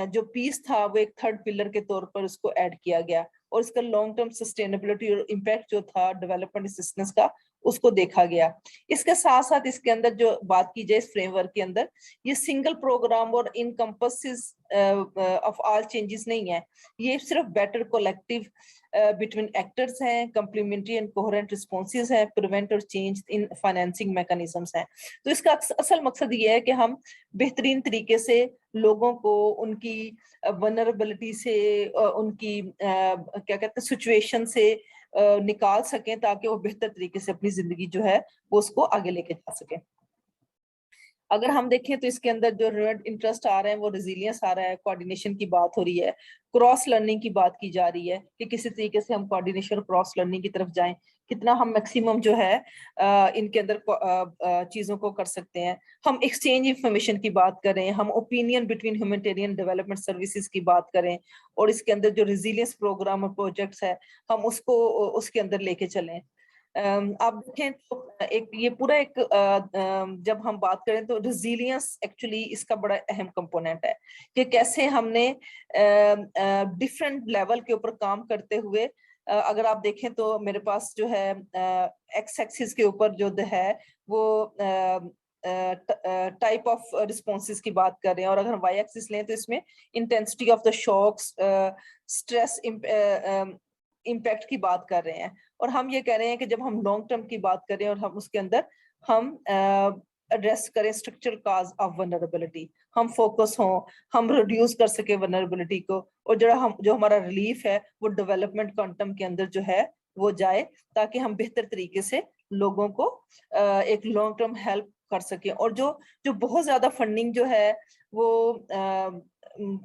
जो पीस था वो एक थर्ड पिलर के तौर पर उसको ऐड किया गया, और इसका लॉन्ग टर्म सस्टेनेबिलिटी और इम्पैक्ट जो था डेवलपमेंट असिस्टेंस का उसको देखा गया। इसके साथ साथ इसके अंदर जो बात की जाए इस फ्रेमवर्क के अंदर, ये सिंगल प्रोग्राम और इनकम्पसेस ऑफ ऑल चेंजेस नहीं है, ये सिर्फ बेटर कलेक्टिव बिटवीन एक्टर्स हैं, कम्प्लीमेंट्री एंड कोहेरेंट रिस्पॉन्सेज हैं, प्रिवेंट और चेंज इन फाइनेंसिंग मैकेनिज्म्स हैं। तो इसका असल मकसद ये है कि हम बेहतरीन तरीके से लोगों को उनकी वनरेबिलिटी से, उनकी क्या कहते हैं सिचुएशन से निकाल सकें ताकि वो बेहतर तरीके से अपनी जिंदगी जो है वो उसको आगे लेके जा सके। अगर हम देखें तो इसके अंदर जो इंटरेस्ट आ रहे हैं वो रेजिलियंस आ रहा है, कोऑर्डिनेशन की बात हो रही है, क्रॉस लर्निंग की बात की जा रही है कि किसी तरीके से हम कोऑर्डिनेशन क्रॉस लर्निंग की तरफ जाएं, कितना हम मैक्सिमम जो है इनके अंदर चीजों को कर सकते हैं। हम एक्सचेंज इंफॉर्मेशन की बात करें, हम opinion between humanitarian development services की बात करें, और इसके अंदर जो रेजिलियंस प्रोग्राम और प्रोजेक्ट्स है हम उसको उसके अंदर लेके चलें। आप देखें तो एक ये पूरा एक जब हम बात करें तो रेजिलियंस एक्चुअली इसका बड़ा अहम कंपोनेंट है कि कैसे हमने डिफरेंट लेवल के ऊपर काम करते हुए, अगर आप देखें तो मेरे पास जो है एक्स एक्सिस के ऊपर जो है वो टाइप ऑफ रिस्पॉन्सेज की बात कर रहे हैं, और अगर हम वाई एक्सिस लें तो इसमें intensity of the shocks, stress impact की बात कर रहे हैं। और हम ये कह रहे हैं कि जब हम लॉन्ग टर्म की बात करें और हम उसके अंदर हम एड्रेस करें स्ट्रक्चरल कॉज ऑफ वनरेबिलिटी, हम फोकस हों, हम रिड्यूस कर सके वनरेबिलिटी को, और जो हमारा रिलीफ है वो डेवलपमेंट क्वांटम के अंदर जो है वो जाए ताकि हम बेहतर तरीके से लोगों को एक लॉन्ग टर्म हेल्प कर सके। और जो बहुत ज्यादा फंडिंग जो है वो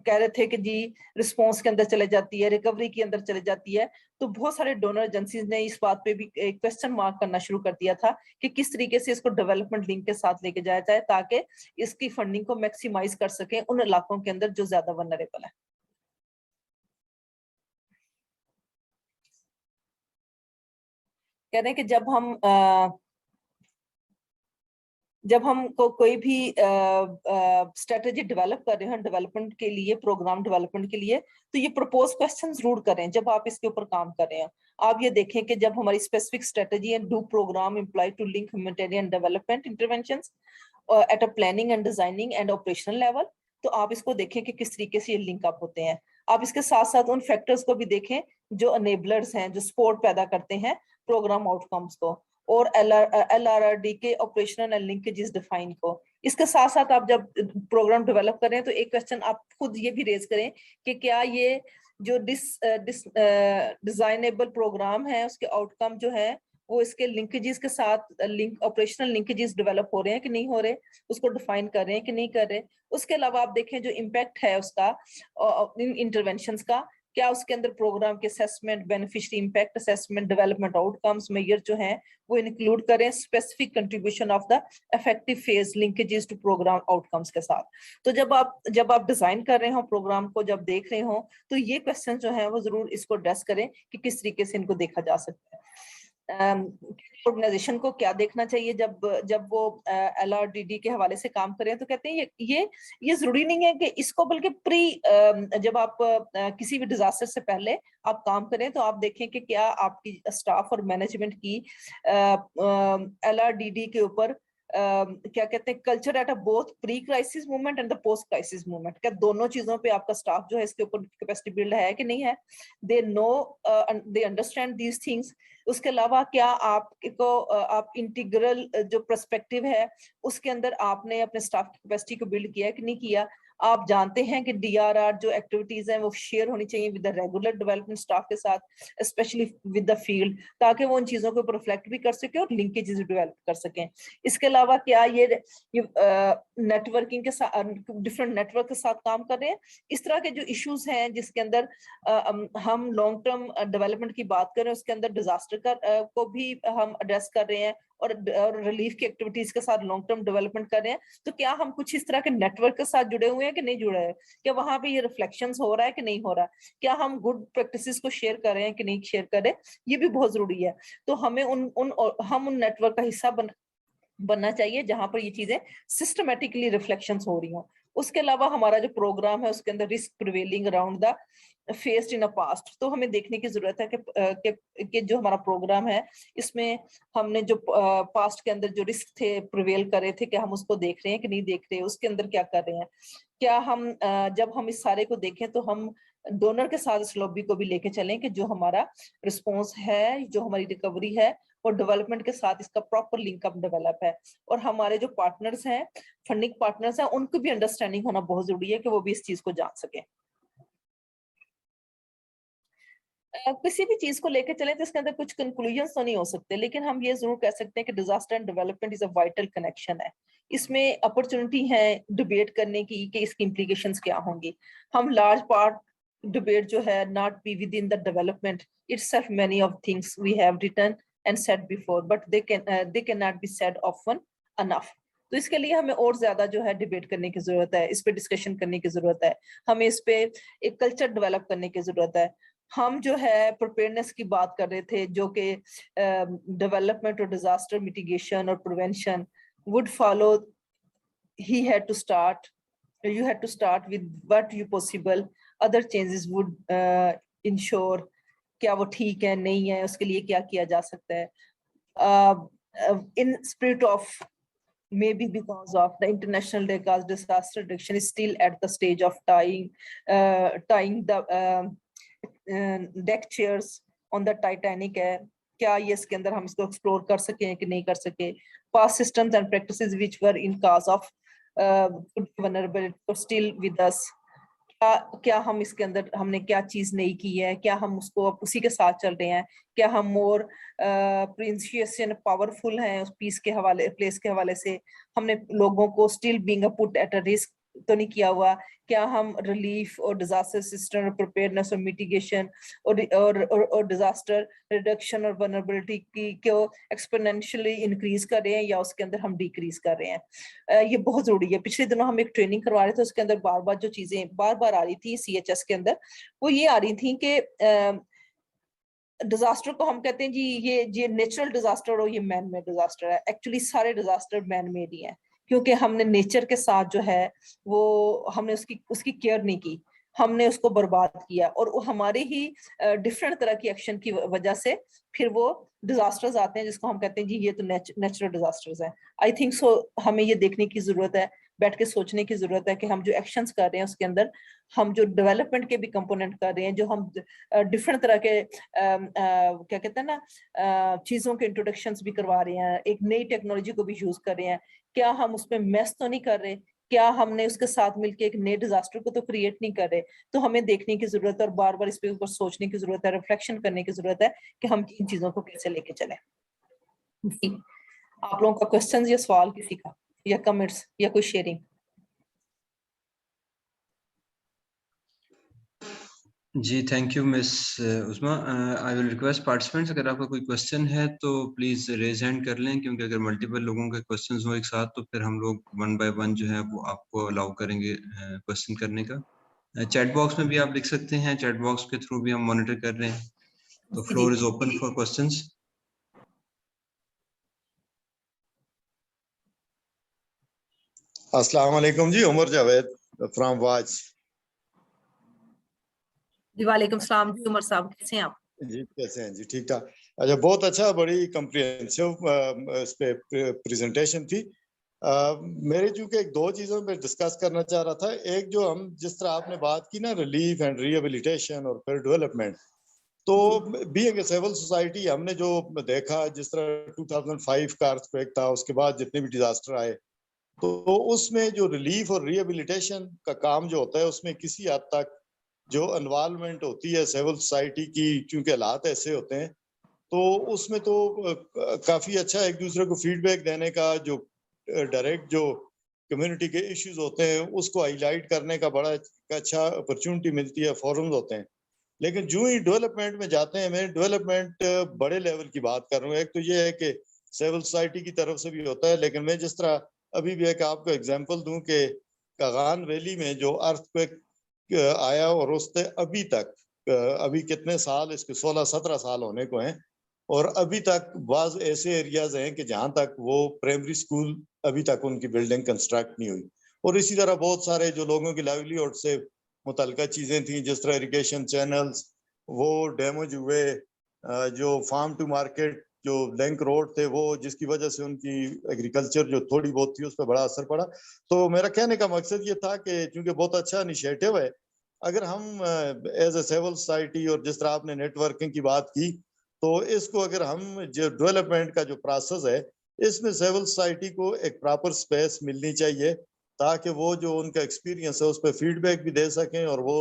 कह रहे थे कि जी रिस्पांस के अंदर चले जाती है, रिकवरी के अंदर चले जाती है, तो बहुत सारे डोनर एजेंसीज ने इस बात पे भी एक क्वेश्चन मार्क करना शुरू कर दिया था कि किस तरीके से इसको डेवलपमेंट लिंक के साथ लेके जाया जाए ताकि इसकी फंडिंग को मैक्सिमाइज कर सके उन इलाकों के अंदर जो ज्यादा वनरेबल है। कह रहे हैं कि जब हम कोई भी स्ट्रेटेजी डेवलप कर रहे हैं डेवलपमेंट के लिए, प्रोग्राम डेवलपमेंट के लिए, तो ये प्रपोज क्वेश्चंस जरूर करें जब आप इसके ऊपर काम कर रहे हैं। आप ये देखें कि जब हमारी specific strategy and do program imply to link humanitarian development interventions at a planning and designing and operational level, तो आप इसको देखें कि किस तरीके से ये लिंक अप होते हैं। आप इसके साथ साथ उन फैक्टर्स को भी देखें जो अनेबलर्स हैं, जो सपोर्ट पैदा करते हैं प्रोग्राम आउटकम्स को, और LRRD के ऑपरेशनल एंड लिंकेजेस डिफाइन को। इसके साथ साथ आप जब प्रोग्राम डेवलप कर रहे हैं तो एक क्वेश्चन आप खुद ये भी रेज करें कि क्या ये जो डिजाइनेबल प्रोग्राम है उसके आउटकम जो है वो इसके लिंकेजेस के साथ ऑपरेशनल लिंकेजेस डेवलप हो रहे हैं कि नहीं हो रहे, उसको डिफाइन कर रहे हैं कि नहीं कर रहे। उसके अलावा आप देखें जो इम्पैक्ट है उसका इन इंटरवेंशंस का, क्या उसके अंदर प्रोग्राम के assessment, beneficiary impact assessment, development outcomes measure जो हैं वो इंक्लूड करें specific contribution of the effective phase linkages to program outcomes के साथ। तो जब आप डिजाइन कर रहे हो प्रोग्राम को, जब देख रहे हो, तो ये क्वेश्चन जो है वो जरूर इसको एड्रेस करें कि किस तरीके से इनको देखा जा सकता है। ऑर्गेनाइजेशन को क्या देखना चाहिए जब वो LRDD के हवाले से काम करें, तो कहते हैं ये जरूरी नहीं है कि इसको, बल्कि जब आप किसी भी डिजास्टर से पहले आप काम करें तो आप देखें कि क्या आपकी स्टाफ और मैनेजमेंट की LRDD के ऊपर क्या कहते हैं culture at a both pre crisis movement and the post crisis movement, क्या दोनों चीजों पे आपका स्टाफ जो है इसके ऊपर कैपेसिटी बिल्ड है कि नहीं है, they know, they understand these things. उसके अलावा क्या आप इंटीग्रल जो पर्सपेक्टिव है उसके अंदर आपने अपने स्टाफ की कैपेसिटी को बिल्ड किया है कि नहीं किया। आप जानते हैं कि DRR जो एक्टिविटीज हैं वो शेयर होनी चाहिए with the regular development staff के साथ, स्पेशली विद द फील्ड, ताकि वो उन चीजों के ऊपर रिफ्लेक्ट भी कर सके और लिंकेजेस डेवलप कर सकें। इसके अलावा क्या ये नेटवर्किंग के साथ, डिफरेंट नेटवर्क के साथ काम कर रहे हैं। इस तरह के जो इश्यूज हैं जिसके अंदर हम लॉन्ग टर्म डेवलपमेंट की बात करें, उसके अंदर डिजास्टर को भी हम एड्रेस कर रहे हैं और रिलीफ की एक्टिविटीज के साथ लॉन्ग टर्म डेवलपमेंट कर रहे हैं, तो क्या हम कुछ इस तरह के नेटवर्क के साथ जुड़े हुए हैं कि नहीं जुड़े हैं, क्या वहां पे ये रिफ्लेक्शंस हो रहा है कि नहीं हो रहा, क्या हम गुड प्रैक्टिसेस को शेयर कर रहे हैं कि नहीं शेयर कर रहे, ये भी बहुत जरूरी है। तो हमें हम उन नेटवर्क का हिस्सा बनना चाहिए जहां पर ये चीजें सिस्टमेटिकली रिफ्लेक्शंस हो रही हो। उसके अलावा हमारा जो प्रोग्राम है उसके अंदर risk prevailing around the faced in a past, तो हमें देखने की जरूरत है कि जो हमारा प्रोग्राम है इसमें हमने जो पास्ट के अंदर जो रिस्क थे प्रिवेल कर रहे थे, क्या हम उसको देख रहे हैं कि नहीं देख रहे, उसके अंदर क्या कर रहे हैं, क्या हम जब हम इस सारे को देखें तो हम डोनर के साथ इस लॉबी को भी लेके चलें कि जो हमारा रिस्पॉन्स है, जो हमारी रिकवरी है, और डेवलपमेंट के साथ इसका प्रॉपर लिंकअप डेवलप है। और हमारे जो पार्टनर्स हैं, फंडिंग पार्टनर्स हैं, उनको भी अंडरस्टैंडिंग होना बहुत जरूरी है कि वो भी इस चीज को जान सके। किसी भी चीज को लेकर चले तो इसके अंदर कुछ कंक्लूजन्स तो नहीं हो सकते, लेकिन हम ये जरूर कह सकते हैं कि disaster and development is a vital connection है। इसमें अपॉर्चुनिटी है डिबेट करने की कि इसकी इम्प्लीकेशंस क्या होंगी। हम लार्ज पार्ट डिबेट जो है not be with in the development itself, many of things we have written and said before, but they cannot be said often enough. तो इसके लिए हमें और ज्यादा जो है डिबेट करने की जरूरत है, इस पे डिस्कशन करने की जरूरत है, हमें इस पे एक कल्चर डेवलप करने की जरूरत है। हम जो है प्रिपेयरनेस की बात कर रहे थे, जो कि डेवलपमेंट और डिजास्टर मिटिगेशन और prevention would follow, he had to start, you had to start with what you possible, other changes would ensure, क्या वो ठीक है नहीं है, उसके लिए क्या किया जा सकता है। in spirit of, maybe because of the international day, because disaster reduction is still at the stage of tying the deck chairs on the Titanic है, क्या ये इसके अंदर हम इसको एक्सप्लोर कर सके कि नहीं कर सके। Past systems and practices which were in cause of vulnerability are still with us, क्या हम इसके अंदर हमने क्या चीज नहीं की है, क्या हम उसको उसी के साथ चल रहे हैं, क्या हम मोर प्रिंसियस एंड पावरफुल हैं उस पीस के हवाले, प्लेस के हवाले से, हमने लोगों को still being put at a risk तो नहीं किया हुआ, क्या हम रिलीफ और डिजास्टर सिस्टम और प्रिपेयरनेस और मिटिगेशन और डिजास्टर रिडक्शन और वल्नरेबिलिटी की को एक्सपोनेंशियली इंक्रीज कर रहे हैं या उसके अंदर हम डिक्रीज कर रहे हैं। ये बहुत जरूरी है। पिछले दिनों हम एक ट्रेनिंग करवा रहे थे, उसके अंदर बार बार जो चीजें बार बार आ रही थी CHS के अंदर, वो ये आ रही थी कि डिजास्टर को हम कहते हैं जी ये नेचुरल डिजास्टर और ये मैन मेड डिजास्टर है। एक्चुअली सारे डिजास्टर मैन मेड ही हैं, क्योंकि हमने नेचर के साथ जो है वो हमने उसकी केयर नहीं की, हमने उसको बर्बाद किया, और वो हमारे ही डिफरेंट तरह की एक्शन की वजह से फिर वो डिजास्टर्स आते हैं जिसको हम कहते हैं जी ये तो नेचुरल डिजास्टर्स हैं। आई थिंक सो हमें ये देखने की जरूरत है, बैठ के सोचने की जरूरत है कि हम जो एक्शंस कर रहे हैं उसके अंदर हम जो डेवलपमेंट के भी कंपोनेंट कर रहे हैं, जो हम डिफरेंट तरह के क्या कहते हैं ना चीजों के इंट्रोडक्शंस भी करवा रहे हैं, एक नई टेक्नोलॉजी को भी यूज कर रहे हैं, क्या हम उसमें मेस तो नहीं कर रहे, क्या हमने उसके साथ मिलकर एक नए डिजास्टर को तो क्रिएट नहीं कर रहे। तो हमें देखने की जरूरत है और बार बार इस पे ऊपर सोचने की जरूरत है, रिफ्लेक्शन करने की जरूरत है कि हम इन चीजों को कैसे लेके चले। आप लोगों का क्वेश्चंस या सवाल किसी का या कमेंट्स या कोई शेयरिंग? जी thank you miss Uzma. I will request participants, अगर आपका कोई क्वेश्चन है तो प्लीज रेज हैंड कर लें, क्योंकि अगर मल्टीपल लोगों के क्वेश्चंस हो एक साथ तो फिर हम लोग वन बाय वन जो है वो आपको अलाउ करेंगे क्वेश्चन करने का। चैट बॉक्स में भी आप लिख सकते हैं, चैट बॉक्स के थ्रू भी हम मॉनिटर कर रहे हैं। तो floor is open for questions. अस्सलाम वालेकुम जी, उमर जावेद फ्रॉम वाच। जी वालेकुम सलाम जी, उमर साहब कैसे हैं आप? जी कैसे हैं जी? ठीक ठाक। अच्छा, बहुत अच्छा, बड़ी कम्प्रिहेंसिव इस पे प्रेजेंटेशन थी। मेरे चूंकि एक दो चीजों पे डिस्कस करना चाह रहा था। एक, जो हम जिस तरह आपने बात की ना, रिलीफ एंड रिहेबिलिटेशन और फिर डेवलपमेंट, तो बीइंग ए सिविल सोसाइटी हमने जो देखा, जिस तरह 2005 का अर्थक्वेक था, उसके बाद जितने भी डिजास्टर आए, तो उसमें जो रिलीफ और रिहेबिलिटेशन का काम जो होता है, उसमें किसी हद तक जो इन्वॉल्वमेंट होती है सिविल सोसाइटी की, क्योंकि हालात ऐसे होते हैं, तो उसमें तो काफी अच्छा एक दूसरे को फीडबैक देने का, जो डायरेक्ट जो कम्युनिटी के इश्यूज होते हैं उसको हाईलाइट करने का बड़ा अच्छा अपॉर्चुनिटी मिलती है, फोरम्स होते हैं। लेकिन जो ही डेवलपमेंट में जाते हैं, मैं डेवलपमेंट बड़े लेवल की बात कर रहा हूँ। एक तो ये है कि सिविल सोसाइटी की तरफ से भी होता है, लेकिन मैं जिस तरह अभी भी एक आपको एग्जांपल दूं कि कागान वैली में जो अर्थक्वेक आया, और उससे अभी तक अभी कितने साल, इसके 16-17 साल होने को हैं, और अभी तक बाज ऐसे एरियाज हैं कि जहां तक वो प्राइमरी स्कूल अभी तक उनकी बिल्डिंग कंस्ट्रक्ट नहीं हुई। और इसी तरह बहुत सारे जो लोगों की लाइवलीहुड से मुतल्लिका चीजें थी, जिस तरह इरिगेशन चैनल्स वो डैमेज हुए, जो फार्म टू मार्केट जो लिंक रोड थे वो, जिसकी वजह से उनकी एग्रीकल्चर जो थोड़ी बहुत थी उस पर बड़ा असर पड़ा। तो मेरा कहने का मकसद ये था कि चूंकि बहुत अच्छा इनिशिएटिव है, अगर हम एज ए सिविल सोसाइटी, और जिस तरह आपने नेटवर्किंग की बात की, तो इसको अगर हम जो डेवलपमेंट का जो प्रोसेस है, इसमें सिविल सोसाइटी को एक प्रॉपर स्पेस मिलनी चाहिए, ताकि वो जो उनका एक्सपीरियंस है उस पर फीडबैक भी दे सकें, और वो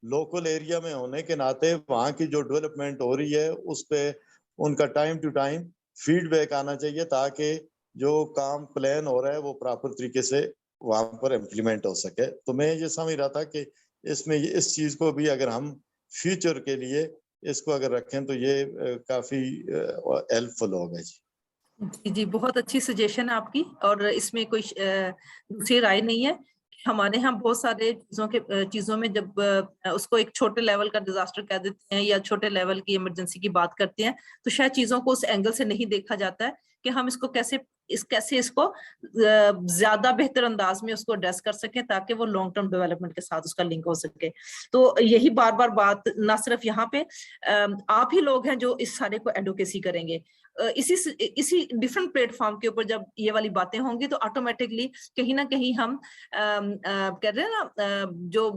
लोकल एरिया में होने के नाते वहाँ की जो डेवलपमेंट हो रही है उस पर उनका टाइम टू टाइम फीडबैक आना चाहिए, ताकि जो काम प्लान हो रहा है वो प्रॉपर तरीके से वहाँ पर इम्प्लीमेंट हो सके। तो मैं ये समझ रहा था कि इसमें इस चीज को भी अगर हम फ्यूचर के लिए इसको अगर रखें तो ये काफी हेल्पफुल होगा जी। जी जी, बहुत अच्छी सजेशन है आपकी, और इसमें कोई दूसरी राय नहीं है। हमारे यहाँ बहुत सारे चीजों में जब उसको एक छोटे लेवल का डिजास्टर कह देते हैं या छोटे लेवल की इमरजेंसी की बात करते हैं, तो शायद चीजों को उस एंगल से नहीं देखा जाता है कि हम इसको कैसे इसको ज्यादा बेहतर अंदाज में उसको एड्रेस कर सकें, ताकि वो लॉन्ग टर्म डेवलपमेंट के साथ उसका लिंक हो सके। तो यही बार बार बात, ना सिर्फ यहाँ पे आप ही लोग हैं जो इस सारे को एडवोकेसी करेंगे, इसी डिफरेंट प्लेटफॉर्म के ऊपर जब ये वाली बातें होंगी तो ऑटोमेटिकली कहीं ना कहीं हम कह रहे हैं ना, जो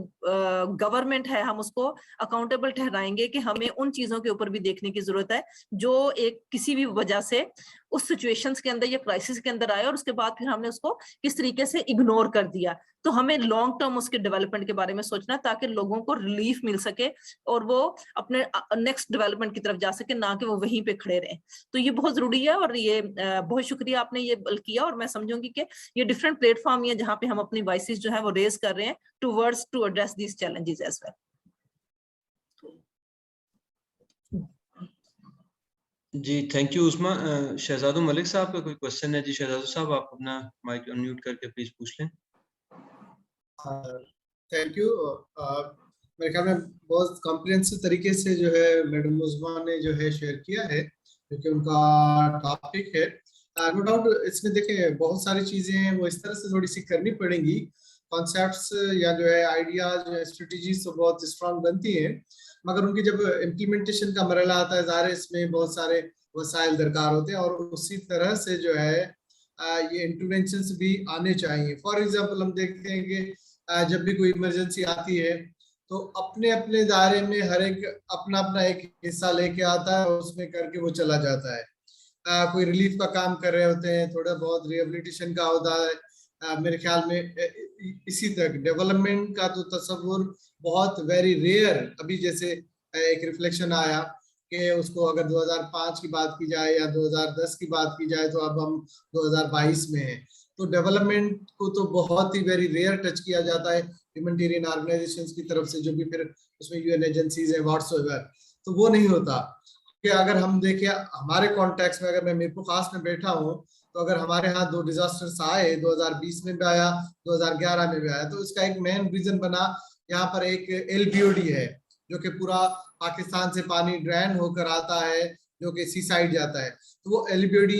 गवर्नमेंट है हम उसको अकाउंटेबल ठहराएंगे कि हमें उन चीजों के ऊपर भी देखने की जरूरत है जो एक किसी भी वजह से उस सिचुएशंस के अंदर या क्राइसिस के अंदर आया, और उसके बाद फिर हमने उसको किस तरीके से इग्नोर कर दिया। तो हमें लॉन्ग टर्म उसके डेवलपमेंट के बारे में सोचना, ताकि लोगों को रिलीफ मिल सके और वो अपने नेक्स्ट डेवलपमेंट की तरफ जा सके, ना कि वो वहीं पे खड़े रहें। तो ये बहुत जरूरी है, और ये बहुत शुक्रिया आपने ये किया, और मैं समझूंगी कि ये डिफरेंट प्लेटफॉर्म है जहाँ पे हम अपनी वॉइसेस जो है वो रेज कर रहे हैं towards to address these challenges as well. जी थैंक यू उस्मा। शहजादो मलिक साहब का कोई क्वेश्चन है? जी शहजादो साहब, आप अपना माइक अनम्यूट करके प्लीज पूछ लें। Thank you. मेरे ख्याल में बहुत कॉम्प्रिहेंसिव तरीके से जो है मैडम उस्मा ने जो है शेयर किया है, क्योंकि उनका टॉपिक है। नो डाउट इसमें देखें बहुत सारी चीजें हैं वो इस तरह से थोड़ी सी करनी पड़ेंगी, कॉन्सेप्ट्स या जो है आइडियाज स्ट्रेटेजीज तो बहुत स्ट्रांग बनती हैं, मगर उनकी जब इम्प्लीमेंटेशन का मरहला आता है, ज़ाहिर इसमें बहुत सारे वसाइल दरकार होते हैं, और उसी तरह से जो है ये इंटरवेंशंस भी आने चाहिए। फॉर एग्जांपल हम देखते हैं कि जब भी कोई इमरजेंसी आती है तो अपने अपने दायरे में हर एक अपना अपना एक हिस्सा लेके आता है और उसमें करके वो चला जाता है। कोई रिलीफ का काम कर रहे होते हैं, थोड़ा बहुत रिहेबिलिटेशन का होता है। मेरे ख्याल में इसी तक डेवलपमेंट का तो तस्वुर बहुत वेरी रेयर, अभी जैसे एक रिफ्लेक्शन आया कि उसको अगर 2005 की बात की जाए या 2010 की बात की जाए तो अब हम 2022 में हैं। तो डेवलपमेंट को तो बहुत ही वेरी रेयर टच किया जाता है ह्यूमैनिटेरियन ऑर्गेनाइजेशंस की तरफ से, जो भी फिर उसमें यूएन एजेंसीज है व्हाट्सएवर, तो वो नहीं होता। कि अगर हम देखें हमारे कॉन्टेक्स्ट में, अगर मैं मीरपुर खास में बैठा हूँ, तो अगर हमारे यहाँ 2 डिजास्टर्स आए, 2020 में भी आया, 2011 में भी आया, तो इसका एक मेन रीजन बना, यहाँ पर एक LBOD है जो कि पूरा पाकिस्तान से पानी ड्रेन होकर आता है, जो कि सी साइड जाता है। तो वो LBOD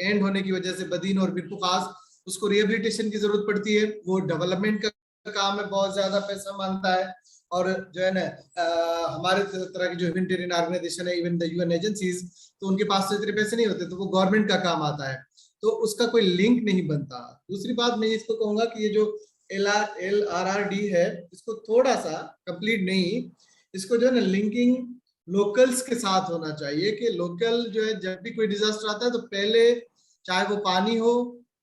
एंड होने की वजह से बदीन और मीरपुर खास उसको रिहेबिलिटेशन की जरूरत पड़ती है। वो डेवलपमेंट का काम है, बहुत ज्यादा पैसा मांगता है, और जो है ना हमारे तरह की जो ह्यूमैनिटेरियन ऑर्गेनाइजेशन है, इवन द यूएन एजेंसीज, तो उनके पास तो इतने पैसे नहीं होते, तो वो गवर्नमेंट का काम आता है, तो उसका कोई लिंक नहीं बनता। दूसरी बात मैं इसको कहूंगा कि ये जो LRRD है, इसको थोड़ा सा कंप्लीट नहीं, इसको जो है ना लिंकिंग लोकल्स के साथ होना चाहिए, कि लोकल जो है जब भी कोई डिजास्टर आता है तो पहले, चाहे वो पानी हो,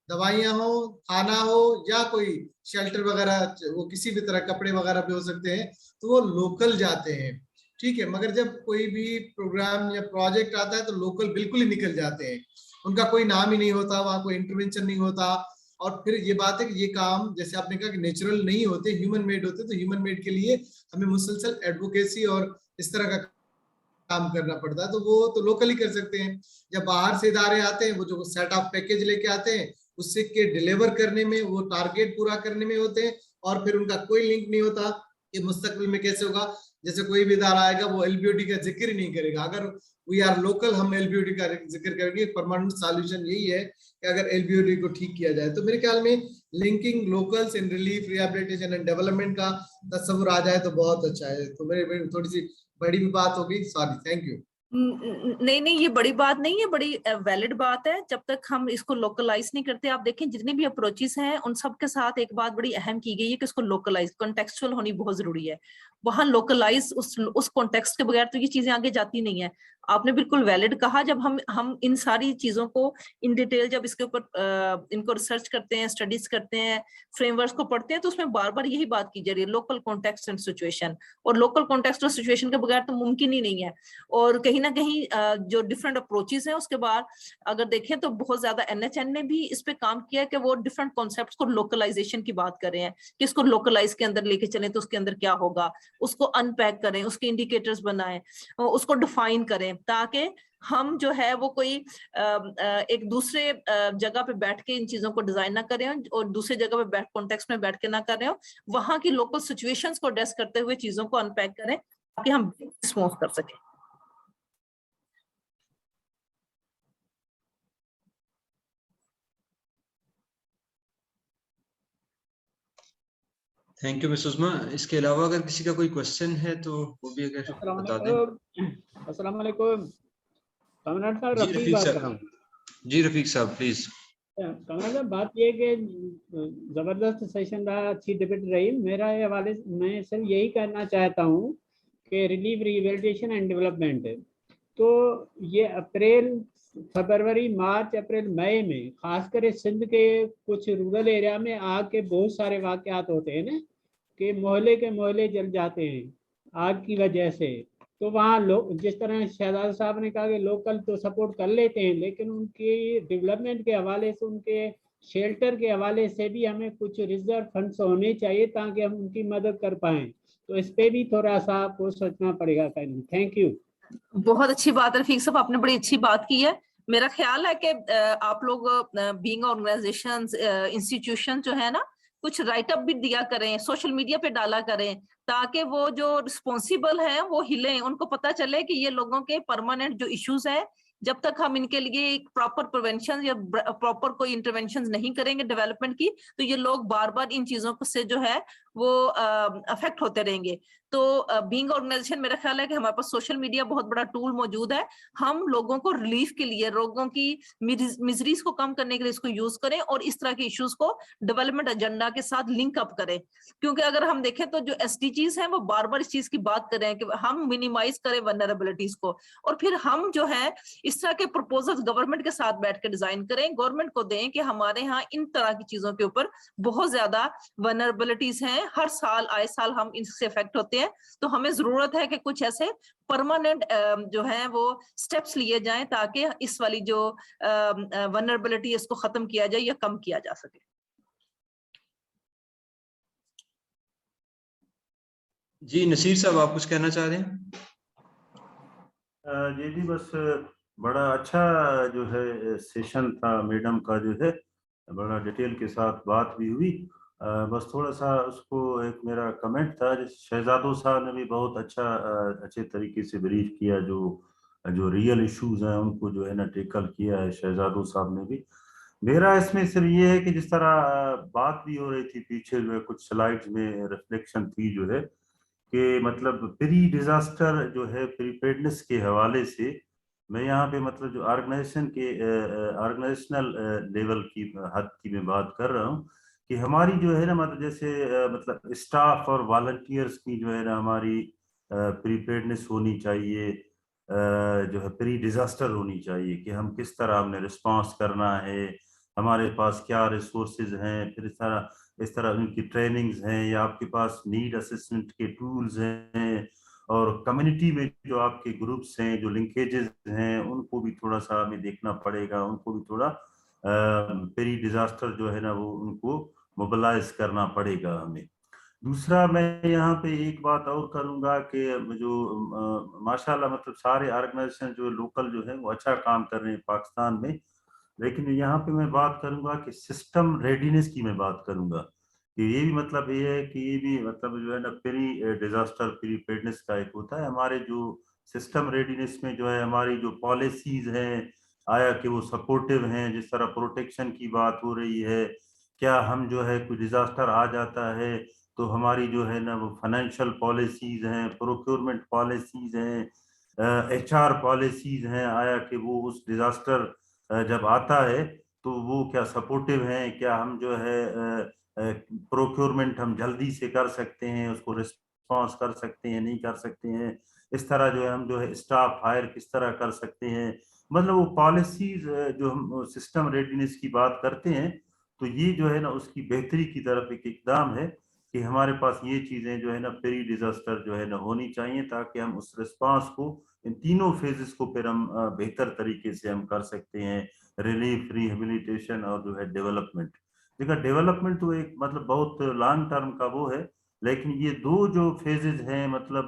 दवाइयां हो, खाना हो, या कोई शेल्टर वगैरह, वो किसी भी तरह कपड़े वगैरह भी हो सकते हैं, तो वो लोकल जाते हैं, ठीक है। मगर जब कोई भी प्रोग्राम या प्रोजेक्ट आता है तो लोकल बिल्कुल ही निकल जाते हैं, उनका कोई नाम ही नहीं होता, वहाँ कोई इंटरवेंशन नहीं होता। और फिर ये बात है कि ये काम, जैसे आपने कहा कि नेचुरल नहीं होते, ह्यूमन मेड होते, तो ह्यूमन मेड के लिए हमें मुसलसल एडवोकेसी और इस तरह का काम करना पड़ता है, तो वो तो लोकल ही कर सकते हैं। जब बाहर से इदारे आते हैं, वो जो सेट ऑफ पैकेज लेके आते हैं, उससे के डिलीवर करने में, वो टारगेट पूरा करने में होते हैं, और फिर उनका कोई लिंक नहीं होता कि मुस्तकबिल में कैसे होगा। जैसे कोई भी इदारा आएगा वो LBOD का जिक्र ही नहीं करेगा। अगर वी आर लोकल, हम LBOD का जिक्र करेंगे। परमानेंट सॉल्यूशन यही है कि अगर LBOD को ठीक किया जाए, तो मेरे ख्याल में linking locals in relief, rehabilitation and development का तस्वुर आ जाए तो बहुत अच्छा है। तो मेरी थोड़ी सी बड़ी भी बात हो गई, सॉरी, थैंक यू। नहीं नहीं, ये बड़ी बात नहीं है, बड़ी वैलिड बात है। जब तक हम इसको लोकलाइज नहीं करते, आप देखें जितनी भी अप्रोचेस हैं उन सब के साथ एक बात बड़ी अहम की गई है कि इसको लोकलाइज, कॉन्टेक्सचुअल होनी बहुत जरूरी है। वहां लोकलाइज उस कॉन्टेक्स्ट के बगैर तो ये चीजें आगे जाती नहीं है। आपने बिल्कुल वैलिड कहा। जब हम इन सारी चीजों को इन डिटेल जब इसके ऊपर इनको रिसर्च करते हैं, स्टडीज करते हैं, फ्रेमवर्क्स को पढ़ते हैं, तो उसमें बार बार यही बात की जा रही है, लोकल कॉन्टेक्स्ट एंड सिचुएशन। और लोकल कॉन्टेक्स्ट और सिचुएशन के बगैर तो मुमकिन ही नहीं है। और कहीं ना कहीं जो डिफरेंट अप्रोचेस हैं उसके बाद अगर देखें तो बहुत ज्यादा NHN ने भी इस पे काम किया है कि वो डिफरेंट कॉन्सेप्ट्स को लोकलाइजेशन की बात कर रहे हैं कि इसको लोकलाइज के अंदर लेके चलें तो उसके अंदर क्या होगा, उसको अनपैक करें, उसके इंडिकेटर्स बनाएं, उसको डिफाइन करें, ताकि हम जो है वो कोई एक दूसरे जगह पे बैठ के इन चीजों को डिजाइन ना करें और दूसरे जगह पे बैठ कॉन्टेक्स्ट में बैठ के ना करें, वहां की लोकल सिचुएशंस को एड्रेस करते हुए चीजों को अनपैक करें ताकि हम रिस्पॉन्स कर सकें। Thank you miss Uzma. इसके अलावा अगर किसी का कोई क्वेश्चन है तो वो भी अगर बता दें। अस्सलाम वालेकुम कमरान साहब, जी रफीक बात कर रहा हूँ। जी रफीक साहब प्लीज। कमरान साहब, बात ये कि जबरदस्त सेशन रहा, अच्छी डिबेट रही। मेरा ये हवाले मैं सिर्फ यही कहना चाहता हूँ कि रिलीफ, रिहेबिलिटेशन एंड डेवलपमेंट, तो ये अप्रैल, फरवरी, मार्च, अप्रैल, मई में खासकर सिंध के कुछ रूरल एरिया में आग के बहुत सारे वाकयात होते हैं ना, कि मोहल्ले के मोहल्ले जल जाते हैं आग की वजह से। तो वहाँ लोग, जिस तरह शहजाद साहब ने कहा कि लोकल तो सपोर्ट कर लेते हैं, लेकिन उनकी डेवलपमेंट के हवाले से, उनके शेल्टर के हवाले से भी हमें कुछ रिजर्व फंड्स होने चाहिए ताकि हम उनकी मदद कर पाएँ। तो इस पर भी थोड़ा सा आपको सोचना पड़ेगा। Thank you. बहुत अच्छी बात है रफीक साहब, आपने बड़ी अच्छी बात की है। मेरा ख्याल है कि आप लोग बीइंग ऑर्गेनाइजेशंस, इंस्टीट्यूशन जो है ना, कुछ राइट अप भी दिया करें, सोशल मीडिया पे डाला करें, ताकि वो जो रिस्पॉन्सिबल हैं वो हिले, उनको पता चले कि ये लोगों के परमानेंट जो इश्यूज है, जब तक हम इनके लिए एक प्रॉपर प्रिवेंशन या प्रॉपर कोई इंटरवेंशन नहीं करेंगे डेवलपमेंट की, तो ये लोग बार बार इन चीजों से जो है वो अफेक्ट होते रहेंगे। तो बीइंग ऑर्गेनाइजेशन, मेरा ख्याल है कि हमारे पास सोशल मीडिया बहुत बड़ा टूल मौजूद है। हम लोगों को रिलीफ के लिए, लोगों की मिजरीज को कम करने के लिए इसको यूज करें और इस तरह के इश्यूज को डेवलपमेंट एजेंडा के साथ लिंक अप करें। क्योंकि अगर हम देखें तो जो SDGs हैं वो बार बार इस चीज की बात कर रहे हैं कि हम मिनिमाइज करें वल्नरेबिलिटीज को, और फिर हम जो है इस तरह के प्रपोजल्स गवर्नमेंट के साथ बैठ के डिजाइन करें, गवर्नमेंट को दें कि हमारे यहाँ इन तरह की चीजों के ऊपर बहुत ज्यादा वल्नरेबिलिटीज हैं हर साल आए साल हम इससे इफेक्ट होते हैं, तो हमें जरूरत है कि कुछ ऐसे परमानेंट जो है वो स्टेप्स लिए जाएं ताकि इस वाली जो वनरेबिलिटी इसको खत्म किया जाए या कम किया जा सके। जी नसीर साहब, आप कुछ कहना चाह रहे हैं? जी बस बड़ा अच्छा जो है सेशन था, मैडम का जो है बड़ा डिटेल के साथ बात भी हुई। बस थोड़ा सा उसको एक मेरा कमेंट था, जैसे शहजादो साहब ने भी बहुत अच्छे तरीके से ब्रीफ किया, जो रियल इश्यूज हैं उनको जो है ना टेकल किया है शहजादो साहब ने भी। मेरा इसमें सिर्फ ये है कि जिस तरह बात भी हो रही थी पीछे में कुछ स्लाइड्स में रिफ्लेक्शन थी जो है कि मतलब प्री डिजास्टर जो है प्रीपेडनेस के हवाले से मैं यहाँ पे मतलब जो ऑर्गेनाइजेशन के ऑर्गेनाइजेशनल लेवल की हद की मैं बात कर रहा हूँ कि हमारी जो है ना मतलब जैसे मतलब स्टाफ और वॉलंटियर्स की जो है ना हमारी प्रीपेडनेस होनी चाहिए, जो है प्री डिजास्टर होनी चाहिए कि हम किस तरह हमने रिस्पांस करना है, हमारे पास क्या रिसोर्सेज हैं, फिर इस तरह उनकी ट्रेनिंग्स हैं या आपके पास नीड असेसमेंट के टूल्स हैं, और कम्युनिटी में जो आपके ग्रुप्स हैं, जो लिंकेजेस हैं, उनको भी थोड़ा सा हमें देखना पड़ेगा, उनको भी थोड़ा प्री डिजास्टर जो है ना वो उनको मोबिलाइज करना पड़ेगा हमें। दूसरा मैं यहाँ पे एक बात और करूंगा कि जो माशाल्लाह मतलब सारे ऑर्गेनाइजेशन जो लोकल जो है वो अच्छा काम कर रहे हैं पाकिस्तान में, लेकिन यहाँ पे मैं बात करूंगा कि सिस्टम रेडीनेस की मैं बात करूंगा कि ये भी मतलब ये है कि ये भी मतलब जो है ना प्री डिजास्टर प्रीपेडनेस का एक होता है। हमारे जो सिस्टम रेडीनेस में जो है हमारी जो पॉलिसीज हैं, आया कि वो सपोर्टिव हैं, जिस तरह प्रोटेक्शन की बात हो रही है, क्या हम जो है कोई डिजास्टर आ जाता है तो हमारी जो है ना वो फाइनेंशियल पॉलिसीज हैं, प्रोक्योरमेंट पॉलिसीज हैं, HR पॉलिसीज हैं, आया कि वो उस डिजास्टर जब आता है तो वो क्या सपोर्टिव हैं, क्या हम जो है प्रोक्योरमेंट हम जल्दी से कर सकते हैं, उसको रिस्पॉन्स कर सकते हैं, नहीं कर सकते हैं, इस तरह जो है हम जो है स्टाफ हायर किस तरह कर सकते हैं, मतलब वो पॉलिसीज जो हम सिस्टम रेडीनेस की बात करते हैं तो ये जो है ना उसकी बेहतरी की तरफ एक इकदाम है कि हमारे पास ये चीजें जो है ना प्री डिजास्टर जो है ना होनी चाहिए ताकि हम उस रिस्पांस को इन तीनों फेजेस को फिर हम बेहतर तरीके से हम कर सकते हैं, रिलीफ, रिहेबिलिटेशन और जो है डेवलपमेंट। देखा डेवलपमेंट तो एक मतलब बहुत लॉन्ग टर्म का वो है, लेकिन ये दो जो फेजेस हैं मतलब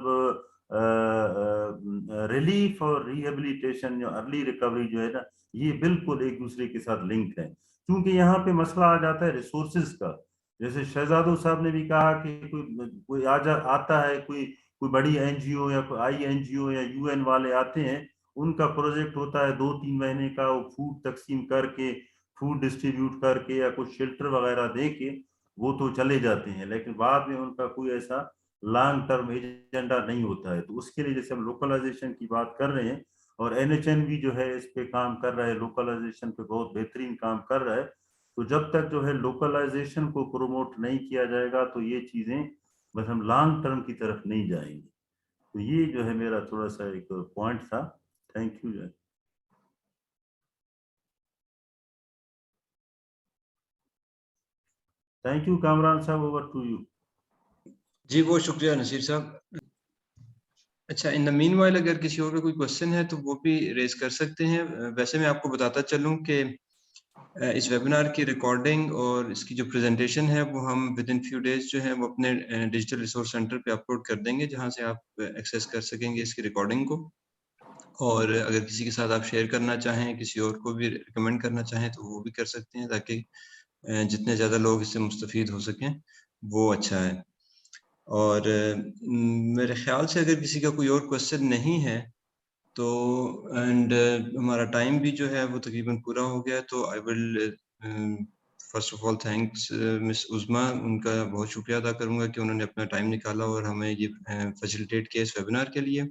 रिलीफ और रिहेबिलिटेशन जो अर्ली रिकवरी जो है ना ये बिल्कुल एक दूसरे के साथ लिंक है, क्योंकि यहाँ पे मसला आ जाता है रिसोर्सेज का। जैसे शहजादो साहब ने भी कहा कि कोई आता है, कोई बड़ी NGO या कोई INGO या UN वाले आते हैं, उनका प्रोजेक्ट होता है 2-3 महीने का, वो फूड तकसीम करके, फूड डिस्ट्रीब्यूट करके या कुछ शेल्टर वगैरह दे के वो तो चले जाते हैं, लेकिन बाद में उनका कोई ऐसा लॉन्ग टर्म एजेंडा नहीं होता है। तो उसके लिए जैसे हम लोकलाइजेशन की बात कर रहे हैं और NHN भी जो है इस पे काम कर रहा है, लोकलाइजेशन पे बहुत बेहतरीन काम कर रहा है, तो जब तक जो है लोकलाइजेशन को प्रमोट नहीं किया जाएगा तो ये चीजें बस हम लॉन्ग टर्म की तरफ नहीं जाएंगे। तो ये जो है मेरा थोड़ा सा एक पॉइंट था। Thank you. Thank you Kamran साहब, ओवर टू यू। जी बहुत शुक्रिया नसीर साहब। अच्छा, इन द मीनवाइल अगर किसी और का कोई क्वेश्चन है तो वो भी रेज कर सकते हैं। वैसे मैं आपको बताता चलूं कि इस वेबिनार की रिकॉर्डिंग और इसकी जो प्रेजेंटेशन है वो हम विद इन फ्यू डेज जो है वो अपने डिजिटल रिसोर्स सेंटर पे अपलोड कर देंगे, जहां से आप एक्सेस कर सकेंगे इसकी रिकॉर्डिंग को। और अगर किसी के साथ आप शेयर करना चाहें, किसी और को भी रिकमेंड करना चाहें तो वो भी कर सकते हैं, ताकि जितने ज़्यादा लोग इससे मुस्तफ़ीद हो सकें वो अच्छा है। और मेरे ख्याल से अगर किसी का कोई और क्वेश्चन नहीं है तो एंड हमारा टाइम भी जो है वो तकरीबन पूरा हो गया, तो I will first of all thanks miss Uzma, उनका बहुत शुक्रिया अदा करूंगा कि उन्होंने अपना टाइम निकाला और हमें ये फैसिलिटेट किया इस वेबिनार के लिए।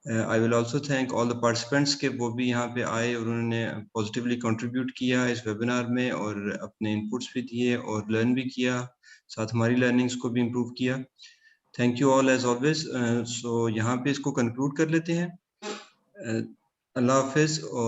I will also thank all the participants के वो भी यहाँ पे आए और उन्होंने पॉजिटिवली कंट्रीब्यूट किया इस वेबिनार में और अपने इनपुट्स भी दिए और लर्न भी किया, साथ हमारी लर्निंग्स को भी इम्प्रूव किया। Thank you all as always. So यहाँ पे इसको कंक्लूड कर लेते हैं। अल्लाह हाफिज़। और